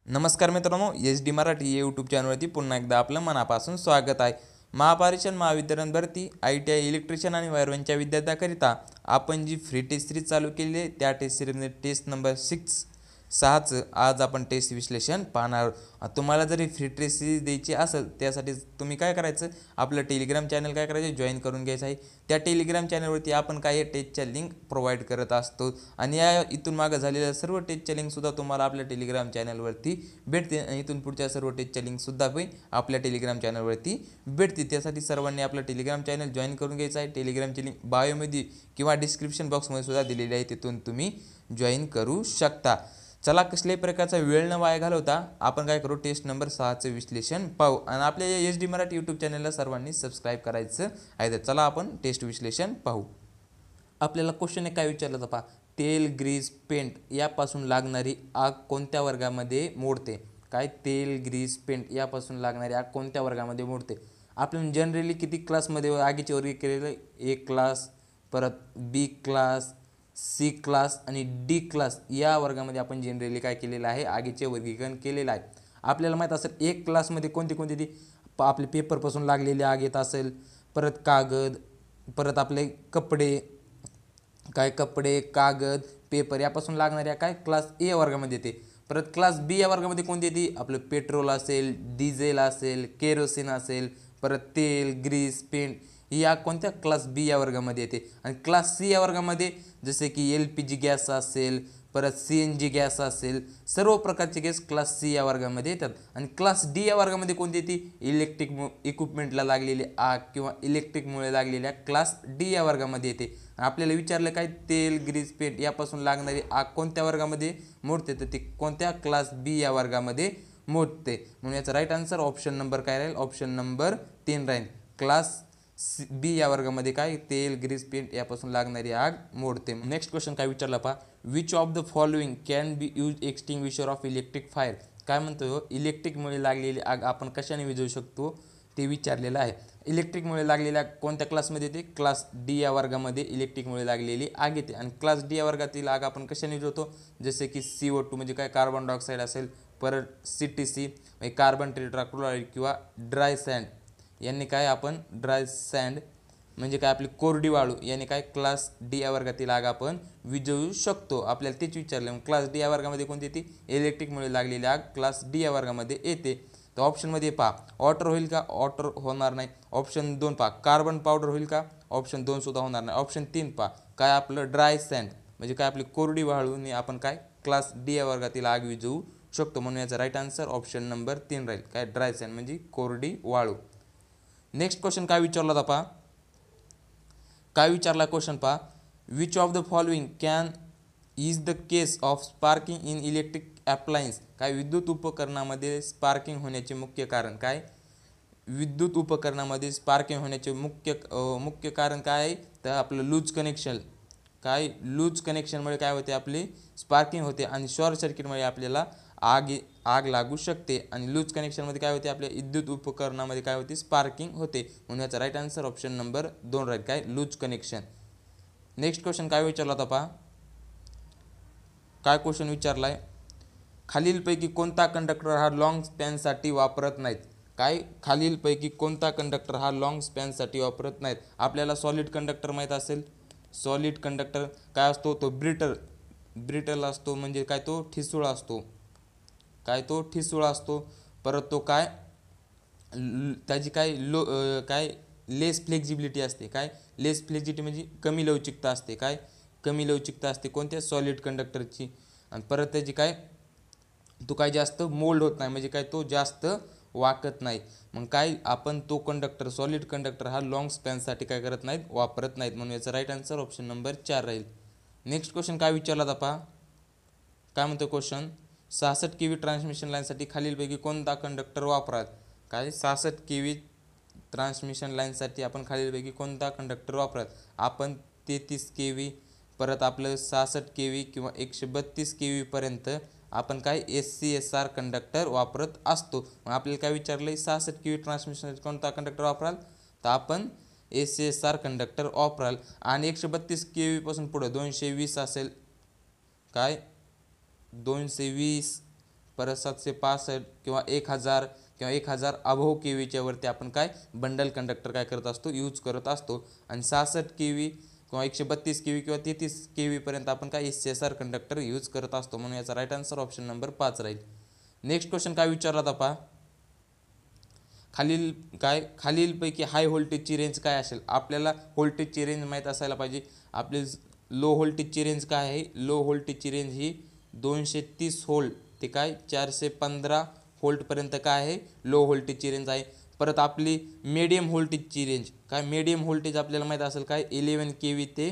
नमस्कार मित्रांनो, S D Marathi या यूट्यूब चॅनलवरती पुन्हा एकदा आपलं मनापासून स्वागत आहे. महापारेषण महावितरण भरती ITI इलेक्ट्रिशियन आणि वायरमॅनच्या विद्यार्थ्यांकरिता आपण जी फ्री टेस्ट सिरीज चालू केली आहे त्या टेस्ट सिरीजमध्ये टेस्ट नंबर 6चं आज आपण टेस्ट विश्लेषण पाहणार आहोत. तुम्हाला जरी फ्री टेस्ट सिरीज द्यायची असेल त्यासाठी तुम्ही काय करायचं, आपलं टेलिग्राम चॅनल काय करायचं, जॉईन करून घ्यायचं आहे. त्या टेलिग्राम चॅनलवरती आपण काही टेस्टच्या लिंक प्रोव्हाइड करत असतो आणि या इथून मागं झालेल्या सर्व टेस्टच्या लिंकसुद्धा तुम्हाला आपल्या टेलिग्राम चॅनलवरती भेटते आणि इथून पुढच्या सर्व टेस्टच्या लिंकसुद्धा पण आपल्या टेलिग्राम चॅनलवरती भेटते. त्यासाठी सर्वांनी आपलं टेलिग्राम चॅनल जॉईन करून घ्यायचं आहे. टेलिग्रामची लिंक बायोमध्ये किंवा डिस्क्रिप्शन बॉक्समध्ये सुद्धा दिलेली आहे, तिथून तुम्ही जॉईन करू शकता. चला, कसल्याही प्रकारचा वेळ न वाया घालवता आपण काय करू, टेस्ट नंबर 6चं विश्लेषण पाहू. आणि आपल्या या एस डी मराठी यूट्यूब चॅनलला सर्वांनी सबस्क्राईब करायचं आहे. तर चला आपण टेस्ट विश्लेषण पाहू. आपल्याला क्वेश्चन काय विचारलं तर पहा, तेल, ग्रीस, पेंट यापासून लागणारी आग कोणत्या वर्गामध्ये मोडते? काय, तेल, ग्रीस, पेंट यापासून लागणारी आग कोणत्या वर्गामध्ये मोडते? आपण जनरली किती क्लासमध्ये आगीचे वर्ग केलेले? A क्लास, परत B क्लास, C क्लास आणि D क्लास या वर्गामध्ये आपण जनरली काय केलेलं आहे, आगीचे वर्गीकरण केलेलं आहे. आपल्याला माहीत असेल एक क्लासमध्ये कोणती कोणती ती आपले पेपरपासून लागलेली आग येत असेल, परत कागद, परत आपले कपडे, कपडे, कागद, पेपर यापासून लागणाऱ्या क्लास ए वर्गामध्ये येते. परत क्लास बी या वर्गामध्ये कोणती येते? आपलं पेट्रोल असेल, डिझेल असेल, केरोसिन असेल, परत तेल, ग्रीस, पेंट या कोणत्या क्लास बी या वर्गामध्ये येते. आणि क्लास सी या वर्गामध्ये जसे की LPG गॅस असेल, परत CNG गॅस असेल, सर्व प्रकारचे गॅस क्लास सी या वर्गामध्ये येतात. आणि क्लास डी या वर्गामध्ये कोणती येते? इलेक्ट्रिक इक्विपमेंटला लागलेली आग किंवा इलेक्ट्रिकमुळे लागलेल्या क्लास डी या वर्गामध्ये येते. आपल्याला विचारलं काय, तेल, ग्रीस, पेंट यापासून लागणारी आग कोणत्या वर्गामध्ये मोडते? तर ते कोणत्या क्लास बी या वर्गामध्ये मोडते. म्हणून याचा राईट आन्सर ऑप्शन नंबर काय राहील? ऑप्शन नंबर 3 राहील. क्लास बी या वर्गामध्ये काय, तेल, ग्रीस, पेंट यापासून लागणारी आग मोडते. नेक्स्ट क्वेश्चन काय विचारला पहा, which of the following can be use extinguisher of electric fire? काय म्हणतो, इलेक्ट्रिकमुळे लागलेली आग आपण कशाने विझवू शकतो ते विचारलेलं आहे. इलेक्ट्रिकमुळे लागलेल्या कोणत्या क्लासमध्ये येते? क्लास डी या वर्गामध्ये इलेक्ट्रिकमुळे लागलेली आग येते. आणि क्लास डी या वर्गातील आग आपण कशाने विझवतो? जसे की CO2 म्हणजे काय, कार्बन डायऑक्साईड असेल, परत CTC म्हणजे कार्बन टेट्राक्लोराईड किंवा ड्राय सँड यांनी काय, आपण ड्राय सँड म्हणजे काय आपली कोरडी वाळू याने काय क्लास डी या वर्गातील आग आपण विझवू शकतो. आपल्याला तेच विचारलं. मग क्लास डी या वर्गामध्ये कोणती येते? इलेक्ट्रिकमुळे लागलेली आग क्लास डी या वर्गामध्ये येते. तर ऑप्शनमध्ये पहा, वॉटर होईल का? वॉटर होणार नाही. ऑप्शन 2 पहा, कार्बन पावडर होईल का? ऑप्शन 2 सुद्धा होणार नाही. ऑप्शन 3 पहा, काय आपलं ड्राय सँड म्हणजे काय आपली कोरडी वाळूने आपण काय क्लास डी या वर्गातील आग विझवू शकतो. म्हणून याचा राईट आन्सर ऑप्शन नंबर 3 राहील. काय, ड्राय सँड म्हणजे कोरडी वाळू. नेक्स्ट क्वेश्चन काय विचारला होता पहा, काय विचारला क्वेश्चन पहा, which of the following can is the case of sparking in electric appliance? काय, विद्युत उपकरणामध्ये स्पार्किंग होण्याचे मुख्य कारण काय? विद्युत उपकरणामध्ये स्पार्किंग होण्याचे मुख्य कारण काय आहे? तर आपलं लूज कनेक्शन. काय, लूज कनेक्शनमुळे काय होते, आपली स्पार्किंग होते आणि शॉर्ट सर्किटमुळे आपल्याला आग लागू शकते. आणि लूज कनेक्शनमध्ये काय होते, आपल्या विद्युत उपकरणामध्ये काय होते, स्पार्किंग होते. म्हणून याचा राईट आन्सर ऑप्शन नंबर 2 राहील. काय, लूज कनेक्शन. नेक्स्ट क्वेश्चन काय विचारला होता पहा, काय क्वेश्चन विचारला आहे, खालीलपैकी कोणता कंडक्टर हा लॉंग स्पॅनसाठी वापरत नाहीत? काय, खालीलपैकी कोणता कंडक्टर हा लॉंग स्पॅनसाठी वापरत नाहीत? आपल्याला सॉलिड कंडक्टर माहीत असेल. सॉलिड कंडक्टर काय असतो, तो ब्रिटल असतो म्हणजे काय, तो ठिसूळ असतो. काय, तो ठिसूळ असतो. परत तो काय, त्याची काय लेस फ्लेक्झिबिलिटी असते. काय, लेस फ्लेक्झिबिलिटी म्हणजे कमी लवचिकता असते. काय, कमी लवचिकता असते कोणत्या सॉलिड कंडक्टरची. आणि परत त्याची काय, तो काय जास्त मोल्ड होत नाही म्हणजे काय, तो जास्त वाकत नाही. मग काय, आपण तो कंडक्टर सॉलिड कंडक्टर हा लॉंग स्पॅनसाठी काय करत नाहीत, वापरत नाहीत. म्हणून याचा राईट आन्सर ऑप्शन नंबर 4 राहील. नेक्स्ट क्वेश्चन काय विचारला होता पहा, काय म्हणतो क्वेश्चन, 66 kV ट्रान्समिशन लाईनसाठी खालीलपैकी कोणता कंडक्टर वापराल? काय, 66 kV ट्रान्समिशन लाईनसाठी आपण खालीलपैकी कोणता कंडक्टर वापराल? आपण 33 kV, परत आपलं 66 kV किंवा 132 kV पर्यंत आपण काय SCSR कंडक्टर वापरत असतो. मग आपल्याला काय विचारलं, 66 kV ट्रान्समिशनसाठी कोणता कंडक्टर वापराल? तर आपण SCSR कंडक्टर वापराल. आणि 132 kV पासून पुढं 220 असेल, काय 220 परत 765 किंवा 1000 किंवा 1000 अबोव केवीच्या वरती आपण काय बंडल कंडक्टर काय करत असतो यूज करत असतो. आणि 66 केवी किंवा 132 केवी किंवा 33 केवी पर्यंत आपण काय SCSR कंडक्टर यूज करत असतो. म्हणून याचा राईट आन्सर ऑप्शन नंबर 5 राहील. नेक्स्ट क्वेश्चन काय विचारला होता पहा, खालीलपैकी हाय व्होल्टेजची रेंज काय असेल. आपल्याला व्होल्टेजची रेंज माहीत असायला पाहिजे. आपली लो व्होल्टेजची रेंज काय आहे, लो व्होल्टेजची रेंज ही 230 व्होल्ट ते काय 415 व्होल्टपर्यंत काय आहे लो व्होल्टेजची रेंज आहे. परत आपली मीडियम व्होल्टेजची रेंज काय, मीडियम व्होल्टेज आपल्याला माहीत असेल काय 11 केवी ते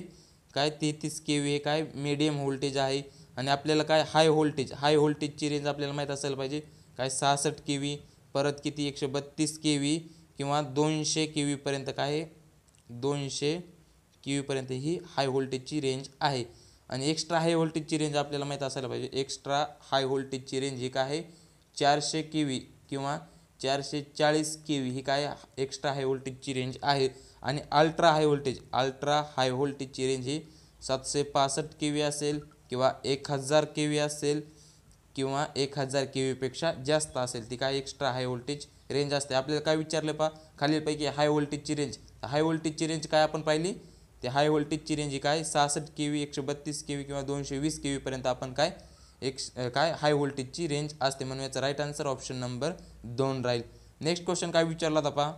काय 33 केवी हे काय मीडियम व्होल्टेज आहे. आणि आपल्याला काय हाय व्होल्टेजची रेंज आपल्याला माहीत असायला पाहिजे काय 66 केवी, परत किती 132 केवी किंवा 200 केवीपर्यंत काय आहे 200 केवीपर्यंत ही हाय व्होल्टेजची रेंज आहे. आणि एक्स्ट्रा हाय व्होल्टेजची रेंज आपल्याला माहीत असायला पाहिजे. एक्स्ट्रा हाय व्होल्टेजची रेंज ही काय आहे 400 केवी किंवा 440 केवी ही काय एक्स्ट्रा हाय व्होल्टेजची रेंज आहे. आणि अल्ट्रा हाय व्होल्टेजची रेंज ही 765 केवी असेल किंवा 1000 केवी असेल किंवा 1000 केवीपेक्षा जास्त असेल, ती काय एक्स्ट्रा हाय व्होल्टेज रेंज असते. आपल्याला काय विचारलं पहा, खालीलपैकी हाय व्होल्टेजची रेंज. हाय व्होल्टेजची रेंज काय आपण पाहिली, ते हाय व्होल्टेजची रेंज ही काय 66 केवी 132 केवी किंवा 220 केवीपर्यंत आपण काय काय हाय व्होल्टेजची रेंज असते. म्हणून याचा राईट आन्सर ऑप्शन नंबर 2 राहील. नेक्स्ट क्वेश्चन काय विचारला होता पहा,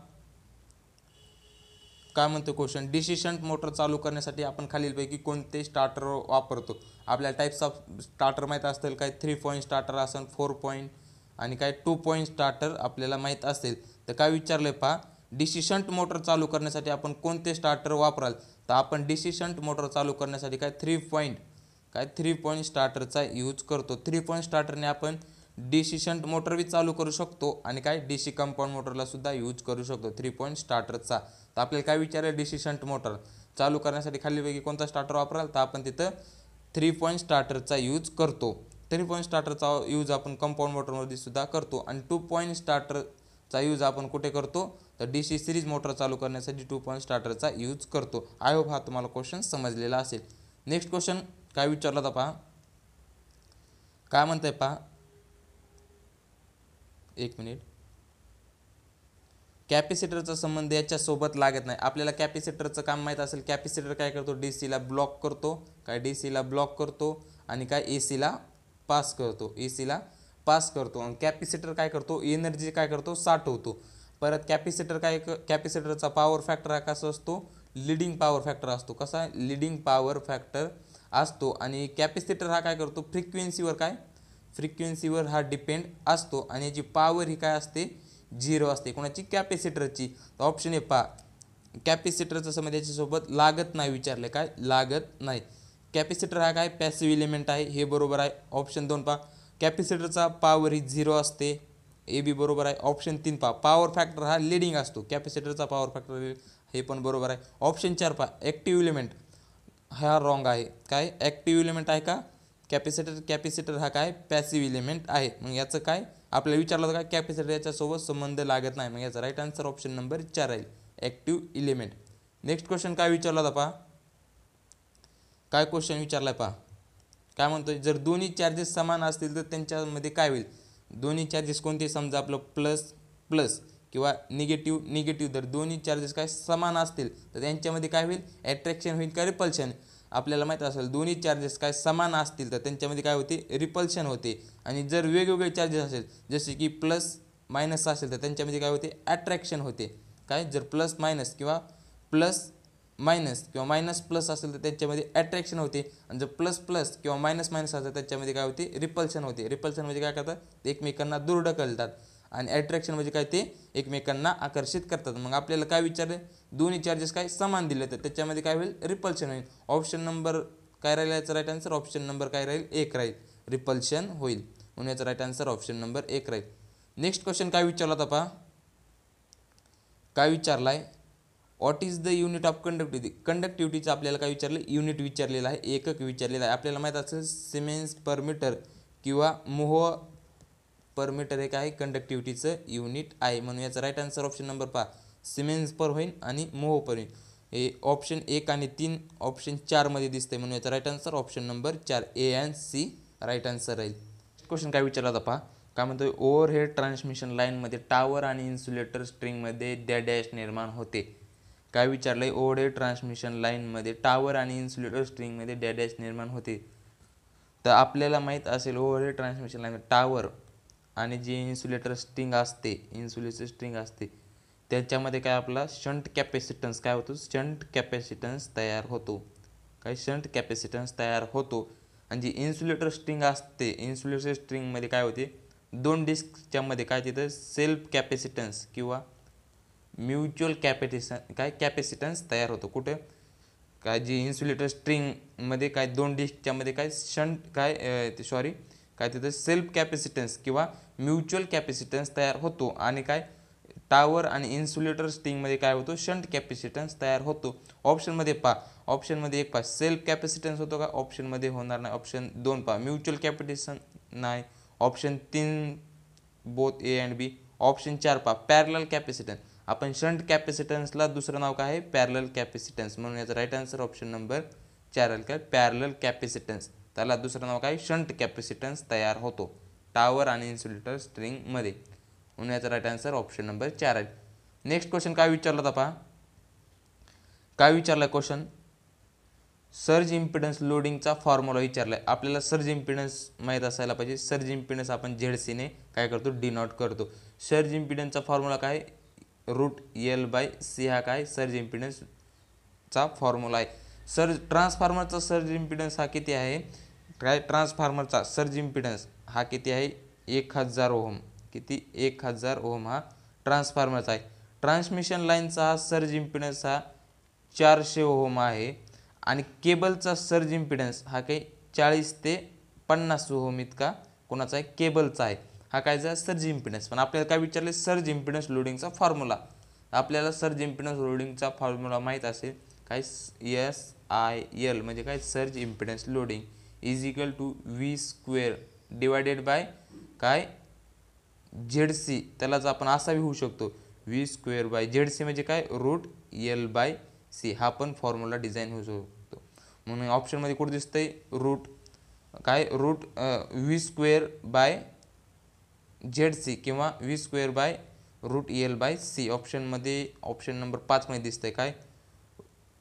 काय म्हणतो क्वेश्चन, डीसी शंट मोटर चालू करण्यासाठी आपण खालीलपैकी कोणते स्टार्टर वापरतो. आपल्याला टाईप्स ऑफ स्टार्टर माहीत असतील काय 3 पॉईंट स्टार्टर असेल, 4 पॉईंट आणि काय 2 पॉईंट स्टार्टर आपल्याला माहीत असेल. तर काय विचारलं आहे पहा, डीसी शंट मोटर चालू करण्यासाठी आपण कोणते स्टार्टर वापराल. तर आपण डीसी शंट मोटर चालू करण्यासाठी काय 3 पॉईंट स्टार्टरचा यूज करतो. 3 पॉईंट स्टार्टरने आपण डीसी शंट मोटर बी चालू करू शकतो आणि काय डीसी कंपाऊंड मोटरला सुद्धा यूज करू शकतो 3 पॉईंट स्टार्टरचा. तर आपल्याला काय विचारलं, डीसी शंट मोटर चालू करण्यासाठी खालीलपैकी कोणता स्टार्टर वापराल. तर आपण तिथं 3 पॉईंट स्टार्टरचा यूज करतो. 3 पॉईंट स्टार्टरचा यूज आपण कंपाऊंड मोटरमध्ये सुद्धा करतो. आणि 2 पॉईंट स्टार्टरचा यूज आपण कुठे करतो, तर डीसी सिरीज मोटर चालू करण्यासाठी 2 पॉईंट स्टार्टरचा यूज करतो. आय होप हा तुम्हाला क्वेश्चन समजलेला असेल. नेक्स्ट क्वेश्चन काय विचारला होता पहा, काय म्हणतंय पहा, एक मिनिट, कॅपॅसिटरचा संबंध याच्यासोबत लागत नाही. आपल्याला कॅपॅसिटरचं काम माहीत असेल. कॅपॅसिटर काय करतो, डीसीला ब्लॉक करतो आणि काय एसीला पास करतो. आणि कॅपॅसिटर काय करतो, एनर्जी काय करतो साठवतो. परत कॅपॅसिटरचा पॉवर फॅक्टर हा कसा असतो, लीडिंग पॉवर फॅक्टर असतो. कसा लीडिंग पॉवर फॅक्टर असतो. आणि कॅपॅसिटर हा काय करतो, फ्रिक्वेन्सीवर हा डिपेंड असतो. आणि याची पॉवर ही काय असते 0 असते. कोणाची, कॅपॅसिटरची. तर ऑप्शन ए पहा, कॅपॅसिटरचा संबंध याच्यासोबत लागत नाही. विचारले काय लागत नाही. कॅपॅसिटर हा काय पॅसिव्ह एलिमेंट आहे, हे बरोबर आहे. ऑप्शन 2 पहा, कॅपॅसिटरचा पॉवर ही 0 असते, ए बी बरोबर आहे. ऑप्शन 3 पहा, पॉवर फॅक्टर हा लीडिंग असतो. कॅपॅसिटरचा पॉवर फॅक्टर हे पण बरोबर आहे. ऑप्शन 4 पहा, ॲक्टिव्ह एलिमेंट हा रॉंग आहे. काय ॲक्टिव्ह एलिमेंट आहे का कॅपॅसिटर हा काय पॅसिव्ह एलिमेंट आहे. मग याचं काय आपल्याला विचारलं होतं काय, कॅपॅसिटर याच्यासोबत संबंध लागत नाही. मग याचा राईट आन्सर ऑप्शन नंबर 4 राहील, ॲक्टिव्ह एलिमेंट. नेक्स्ट क्वेश्चन काय विचारला होता पहा, काय क्वेश्चन विचारला आहे पहा, काय म्हणतोय, जर दोन्ही चार्जेस समान असतील तर त्यांच्यामध्ये काय होईल. दोन्ही चार्जेस कोणते, समजा आपलं प्लस किंवा निगेटिव्ह जर दोन्ही चार्जेस काय समान असतील तर त्यांच्यामध्ये काय होईल, ॲट्रॅक्शन होईल का रिपल्शन. आपल्याला माहीत असेल दोन्ही चार्जेस काय समान असतील तर त्यांच्यामध्ये काय होते, रिपल्शन होते. आणि जर वेगवेगळे चार्जेस असेल जसे की प्लस मायनस असेल तर त्यांच्यामध्ये काय होते, अट्रॅक्शन होते. काय जर प्लस मायनस किंवा मायनस प्लस असेल तर त्याच्यामध्ये अट्रॅक्शन होते. आणि जर प्लस किंवा मायनस असेल तर त्याच्यामध्ये काय होते, रिपल्शन होते. रिपल्शन म्हणजे काय करतात, ते एकमेकांना दूर ढकलतात. आणि अट्रॅक्शन म्हणजे काय, ते एकमेकांना आकर्षित करतात. मग आपल्याला काय विचारलं, दोन्ही चार्जेस काय समान दिले तर त्याच्यामध्ये काय होईल, रिपल्शन होईल. ऑप्शन नंबर काय राहील याचा राईट आन्सर, ऑप्शन नंबर काय राहील 1 राहील, रिपल्शन होईल. म्हणून याचा राईट आन्सर ऑप्शन नंबर 1 राहील. नेक्स्ट क्वेश्चन काय विचारला होता पहा, काय विचारलाय, what is the unit of कंडक्टिव्हिटीचं आपल्याला काय विचारलं, युनिट विचारलेलं आहे, एकक विचारलेलं आहे. आपल्याला माहीत असेल सिमेन्स पर मीटर किंवा मोह पर मीटर हे काय कंडक्टिव्हिटीचं युनिट आहे. म्हणून याचा राईट आन्सर ऑप्शन नंबर पहा, सिमेन्स पर होईल आणि मोह पर होईल. हे ऑप्शन 1 आणि 3 ऑप्शन 4 मध्ये दिसते. म्हणून याचा right answer option number 4 A and C right answer राहील. क्वेश्चन काय विचारला होता पहा, काय म्हणतोय, ओव्हरहेड ट्रान्समिशन लाईनमध्ये टावर आणि इन्सुलेटर स्ट्रिंगमध्ये डॅश निर्माण होते. काय विचारलंय, ओव्हरहेड ट्रान्समिशन लाईनमध्ये टावर आणि इन्सुलेटर स्ट्रिंगमध्ये डॅश निर्माण होते. तर आपल्याला माहीत असेल ओव्हरहेड ट्रान्समिशन लाईन टावर आणि जी इन्सुलेटर स्ट्रिंग असते त्याच्यामध्ये काय आपला शंट कॅपॅसिटन्स काय होतो, शंट कॅपॅसिटन्स तयार होतो. काय शंट कॅपॅसिटन्स तयार होतो. आणि जी इन्सुलेटर स्ट्रिंग असते, इन्सुलेटर स्ट्रिंगमध्ये काय होते, दोन डिस्कच्या मध्ये काय तिथं सेल्फ कॅपॅसिटन्स किंवा म्युच्युअल कॅपॅसिटन्स तयार होतो. कुठं काय जी इन्सुलेटर स्ट्रिंगमध्ये काय दोन डिस्कच्या मध्ये काय शंट काय तिथं सेल्फ कॅपॅसिटन्स किंवा म्युच्युअल कॅपॅसिटन्स तयार होतो. आणि काय टावर आणि इन्सुलेटर स्ट्रिंगमध्ये काय होतो, शंट कॅपॅसिटन्स तयार होतो. ऑप्शनमध्ये एक सेल्फ कॅपॅसिटन्स होतो का, ऑप्शनमध्ये होणार नाही. ऑप्शन 2 म्युच्युअल कॅपॅसिटन्स नाही. Option 3 both A and B. Option 4 parallel capacitance. आपण शंट कॅपॅसिटन्सला दुसरं नाव काय आहे, पॅरलल कॅपॅसिटन्स. म्हणून याचा राईट आन्सर ऑप्शन नंबर 4 आहे. काय पॅरलल कॅपॅसिटन्स, त्याला दुसरं नाव काय, शंट कॅपॅसिटन्स तयार होतो टावर आणि इन्सुलेटर स्ट्रिंगमध्ये. म्हणून याचा राईट आन्सर ऑप्शन नंबर 4 आहे. नेक्स्ट क्वेश्चन काय विचारला होता पहा. काय विचारला क्वेश्चन, सर्ज इम्पिडन्स लोडिंगचा फॉर्म्युला विचारलाय. आपल्याला सर्ज इम्पिडन्स माहीत असायला पाहिजे. सर्ज इम्पिडन्स आपण झेडसीने काय करतो, डिनोट करतो. सर्ज इम्पिडन्सचा फॉर्म्युला काय, √L/C हा काय सर्ज इम्पिडन्सचा फॉर्म्युला आहे. ट्रान्सफॉर्मरचा सर्ज इम्पिडन्स हा किती आहे, काय ट्रान्सफॉर्मरचा सर्ज इम्पिडन्स हा किती आहे, 1000 ओहम. किती, 1000 ओहम हा ट्रान्सफॉर्मरचा आहे. ट्रान्समिशन लाईनचा हा सर्ज इम्पिडन्स हा 400 ओहम आहे. आणि केबलचा सर्ज इम्पिडन्स हा काही 40 ते 50 ओहम इतका कोणाचा आहे, केबलचा आहे. हा काय सर्ज इम्पिडन्स. पण आपल्याला काय विचारले, सर्ज इम्पिडन्स लोडिंगचा फॉर्म्युला. आपल्याला सर्ज इम्पिडन्स लोडिंगचा फॉर्म्युला माहीत असेल, काय SIL म्हणजे काय surge impedance loading = V² divided by काय ZC. त्यालाच आपण असाही होऊ शकतो, V²/ZC म्हणजे काय √L/C. हा पण फॉर्म्युला डिझाईन होऊ शकतो. म्हणून ऑप्शनमध्ये कुठं दिसतंय, V²/ZC किंवा V²/√L/C. ऑप्शन नंबर 5 मध्ये दिसतंय काय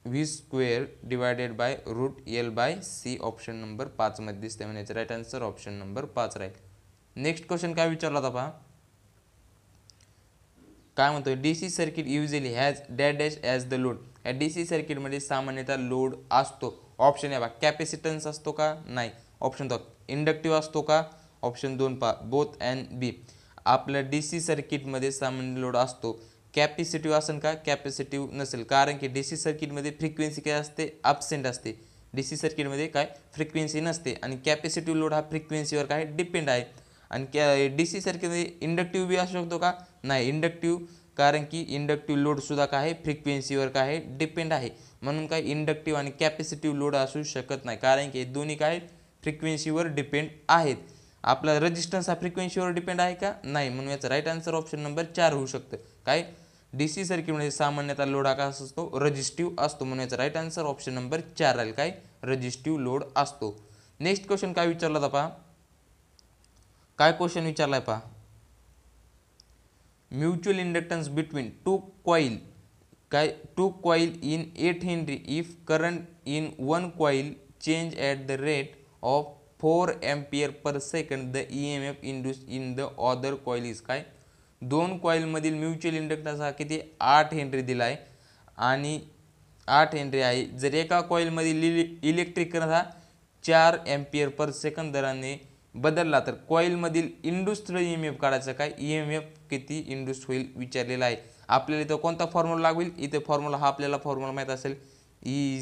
V² divided by √L/C. Option number 5 मध्ये दिसतंय. म्हणजे राईट आन्सर ऑप्शन नंबर 5 राहील. नेक्स्ट क्वेश्चन काय विचारला होता पहा. काय म्हणतोय, DC circuit usually has dash as the load. या DC सर्किटमध्ये सामान्यतः लोड असतो. ऑप्शन आहे कॅपॅसिटन्स असतो का, नाही. ऑप्शन 2 इंडक्टिव्ह असतो का, ऑप्शन 2 बोथ अँड बी. आपल्या DC सर्किटमध्ये सामान्य लोड असतो. कॅपॅसिटिव्ह असेल का, कॅपॅसिटिव्ह नसेल. कारण की DC सर्किटमध्ये फ्रिक्वेन्सी काय असते, ॲब्सेंट असते. DC सर्किटमध्ये काय फ्रिक्वेन्सी नसते. आणि कॅपॅसिटिव्ह लोड हा फ्रिक्वेन्सीवर काय डिपेंड आहे. आणि DC सर्किटमध्ये इंडक्टिव्ह बी असू शकतो का, नाही इंडक्टिव्ह. कारण की इंडक्टिव्ह लोडसुद्धा काय आहे, फ्रिक्वेन्सीवर काय आहे, डिपेंड आहे. म्हणून काय इंडक्टिव्ह आणि कॅपॅसिटिव्ह लोड असू शकत नाही. कारण की दोन्ही काय फ्रिक्वेन्सीवर डिपेंड आहेत. आपला रेजिस्टन्स हा फ्रिक्वेन्सीवर डिपेंड आहे का, नाही. म्हणून याचा राईट आन्सर ऑप्शन नंबर 4 होऊ शकतं. काय DC सर्किटमध्ये सामान्यतः लोड हा काय असतो, रेजिस्टिव्ह असतो. म्हणून याचा राईट आन्सर ऑप्शन नंबर 4 राहील. काय रेजिस्टिव्ह लोड असतो. नेक्स्ट क्वेश्चन काय विचारला होता पहा. काय क्वेश्चन विचारलाय पहा. Mutual inductance between two coil in 8 Henry if current in one coil change at the rate of 4 ampere per second the EMF induced in the other coil is. काय दोन कॉईलमधील mutual inductance हा किती 8 Henry दिला आहे आणि 8 Henry आहे. जर एका कॉईलमधील इलेक्ट्रिक करंट हा 4 एम्पियर पर सेकंद दराने बदलला तर कॉईलमधील इंड्यूस्ड EMF काढायचं. काय EMF किती इंड्यूस्ड होईल विचारलेला आहे. आपल्याला इथं कोणता फॉर्म्युला लागेल, इथे फॉर्म्युला हा आपल्याला फॉर्म्युला माहीत असेल, E =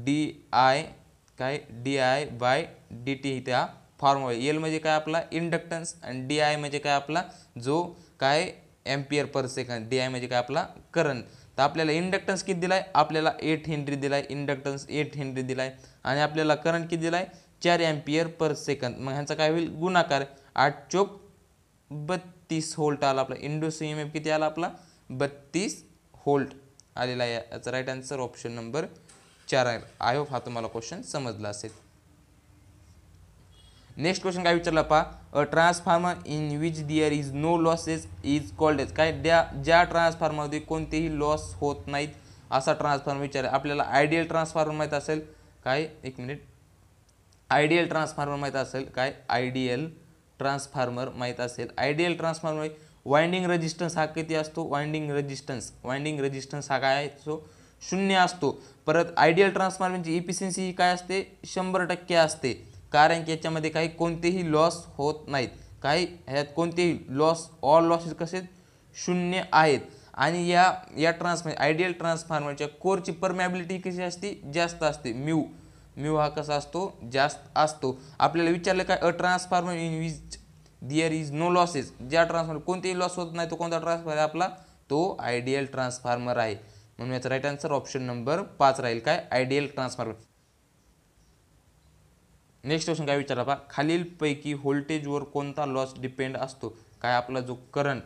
DI/dt. इथे हा फॉर्म्युला. L म्हणजे काय आपला इंडक्टन्स आणि DI म्हणजे काय आपला जो काय एम्पियर पर सेकंड. DI म्हणजे काय आपला करंट. तर आपल्याला इंडक्टन्स किती दिलाय, आपल्याला 8 हेनरी दिलाय. इंडक्टन्स 8 हेनरी दिलाय आणि आपल्याला करंट किती दिलाय 4 एम्पियर पर सेकंद. मग ह्यांचा काय होईल गुणाकार. 8 चोक 32 व्होल्ट आला आपला. इंड्यूस EMF किती आला आपला 32 व्होल्ट आलेला आहे. याचा राईट आन्सर ऑप्शन नंबर 4 आहे. आय होप हा तुम्हाला क्वेश्चन समजला असेल. नेक्स्ट क्वेश्चन काय विचारला पहा, a transformer in which there is no losses is called as, काय ज्या ट्रान्सफॉर्मरमध्ये कोणतेही लॉस होत नाहीत असा ट्रान्सफॉर्मर विचारला आपल्याला. आयडियल ट्रान्सफॉर्मर माहीत असेल काय, एक मिनिट, आयडियल ट्रान्सफॉर्मर माहीत असेल काय, आयडियल ट्रान्सफॉर्मर माहीत असेल. आयडियल ट्रान्सफॉर्मर वाइंडिंग रेजिस्टन्स हा किती असतो, वाइंडिंग रेजिस्टन्स हा काय आहे, सो 0 असतो. परत आयडियल ट्रान्सफॉर्मरची इफिशियन्सी ही काय असते, 100% असते, कारण की याच्यामध्ये काही कोणतेही लॉस होत नाहीत, काही ह्यात कोणतेही लॉस, ऑल लॉसेस कसे 0 आहेत. आणि या आयडियल ट्रान्सफॉर्मरच्या कोरची परमॅबिलिटी कशी असते, जास्त असते, म्यू हा कसा असतो, जास्त असतो. आपल्याला विचारलं काय, a transformer in which there is no losses, ज्या ट्रान्सफॉर्मर कोणतेही लॉस होत नाही तो कोणता ट्रान्सफॉर्मर आहे आपला, तो आयडियल ट्रान्सफॉर्मर आहे. म्हणून याचा राईट आन्सर ऑप्शन नंबर 5 राहील, काय आयडियल ट्रान्सफॉर्मर. नेक्स्ट क्वेश्चन काय विचारला पहा, खालीलपैकी व्होल्टेजवर कोणता लॉस डिपेंड असतो, काय आपला जो करंट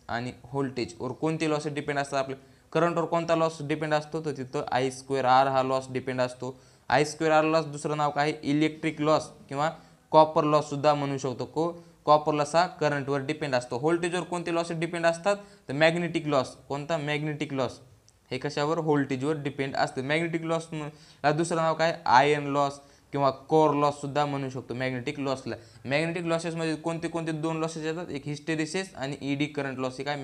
आणि व्होल्टेजवर कोणते लॉस डिपेंड असतात. आपल्या करंटवर कोणता लॉस डिपेंड असतो, तर तिथं I2R हा लॉस डिपेंड असतो. I2R लॉस दुसरं नाव काय, इलेक्ट्रिक लॉस किंवा कॉपर लॉस सुद्धा म्हणू शकतो. कॉपर लॉस हा करंटवर डिपेंड असतो. व्होल्टेजवर कोणते लॉस डिपेंड असतात, तर मॅग्नेटिक लॉस, कोणता मॅग्नेटिक लॉस, हे कशावर, व्होल्टेजवर डिपेंड असतं. मॅग्नेटिक लॉसला दुसरं नाव काय, आयर्न लॉस किंवा कोर लॉस सुद्धा म्हणू शकतो मॅग्नेटिक लॉसला. मॅग्नेटिक लॉसेसमध्ये कोणते कोणते 2 लॉसेस येतात, एक हिस्टेरिसिस आणि ईडी करंट लॉस, हे काय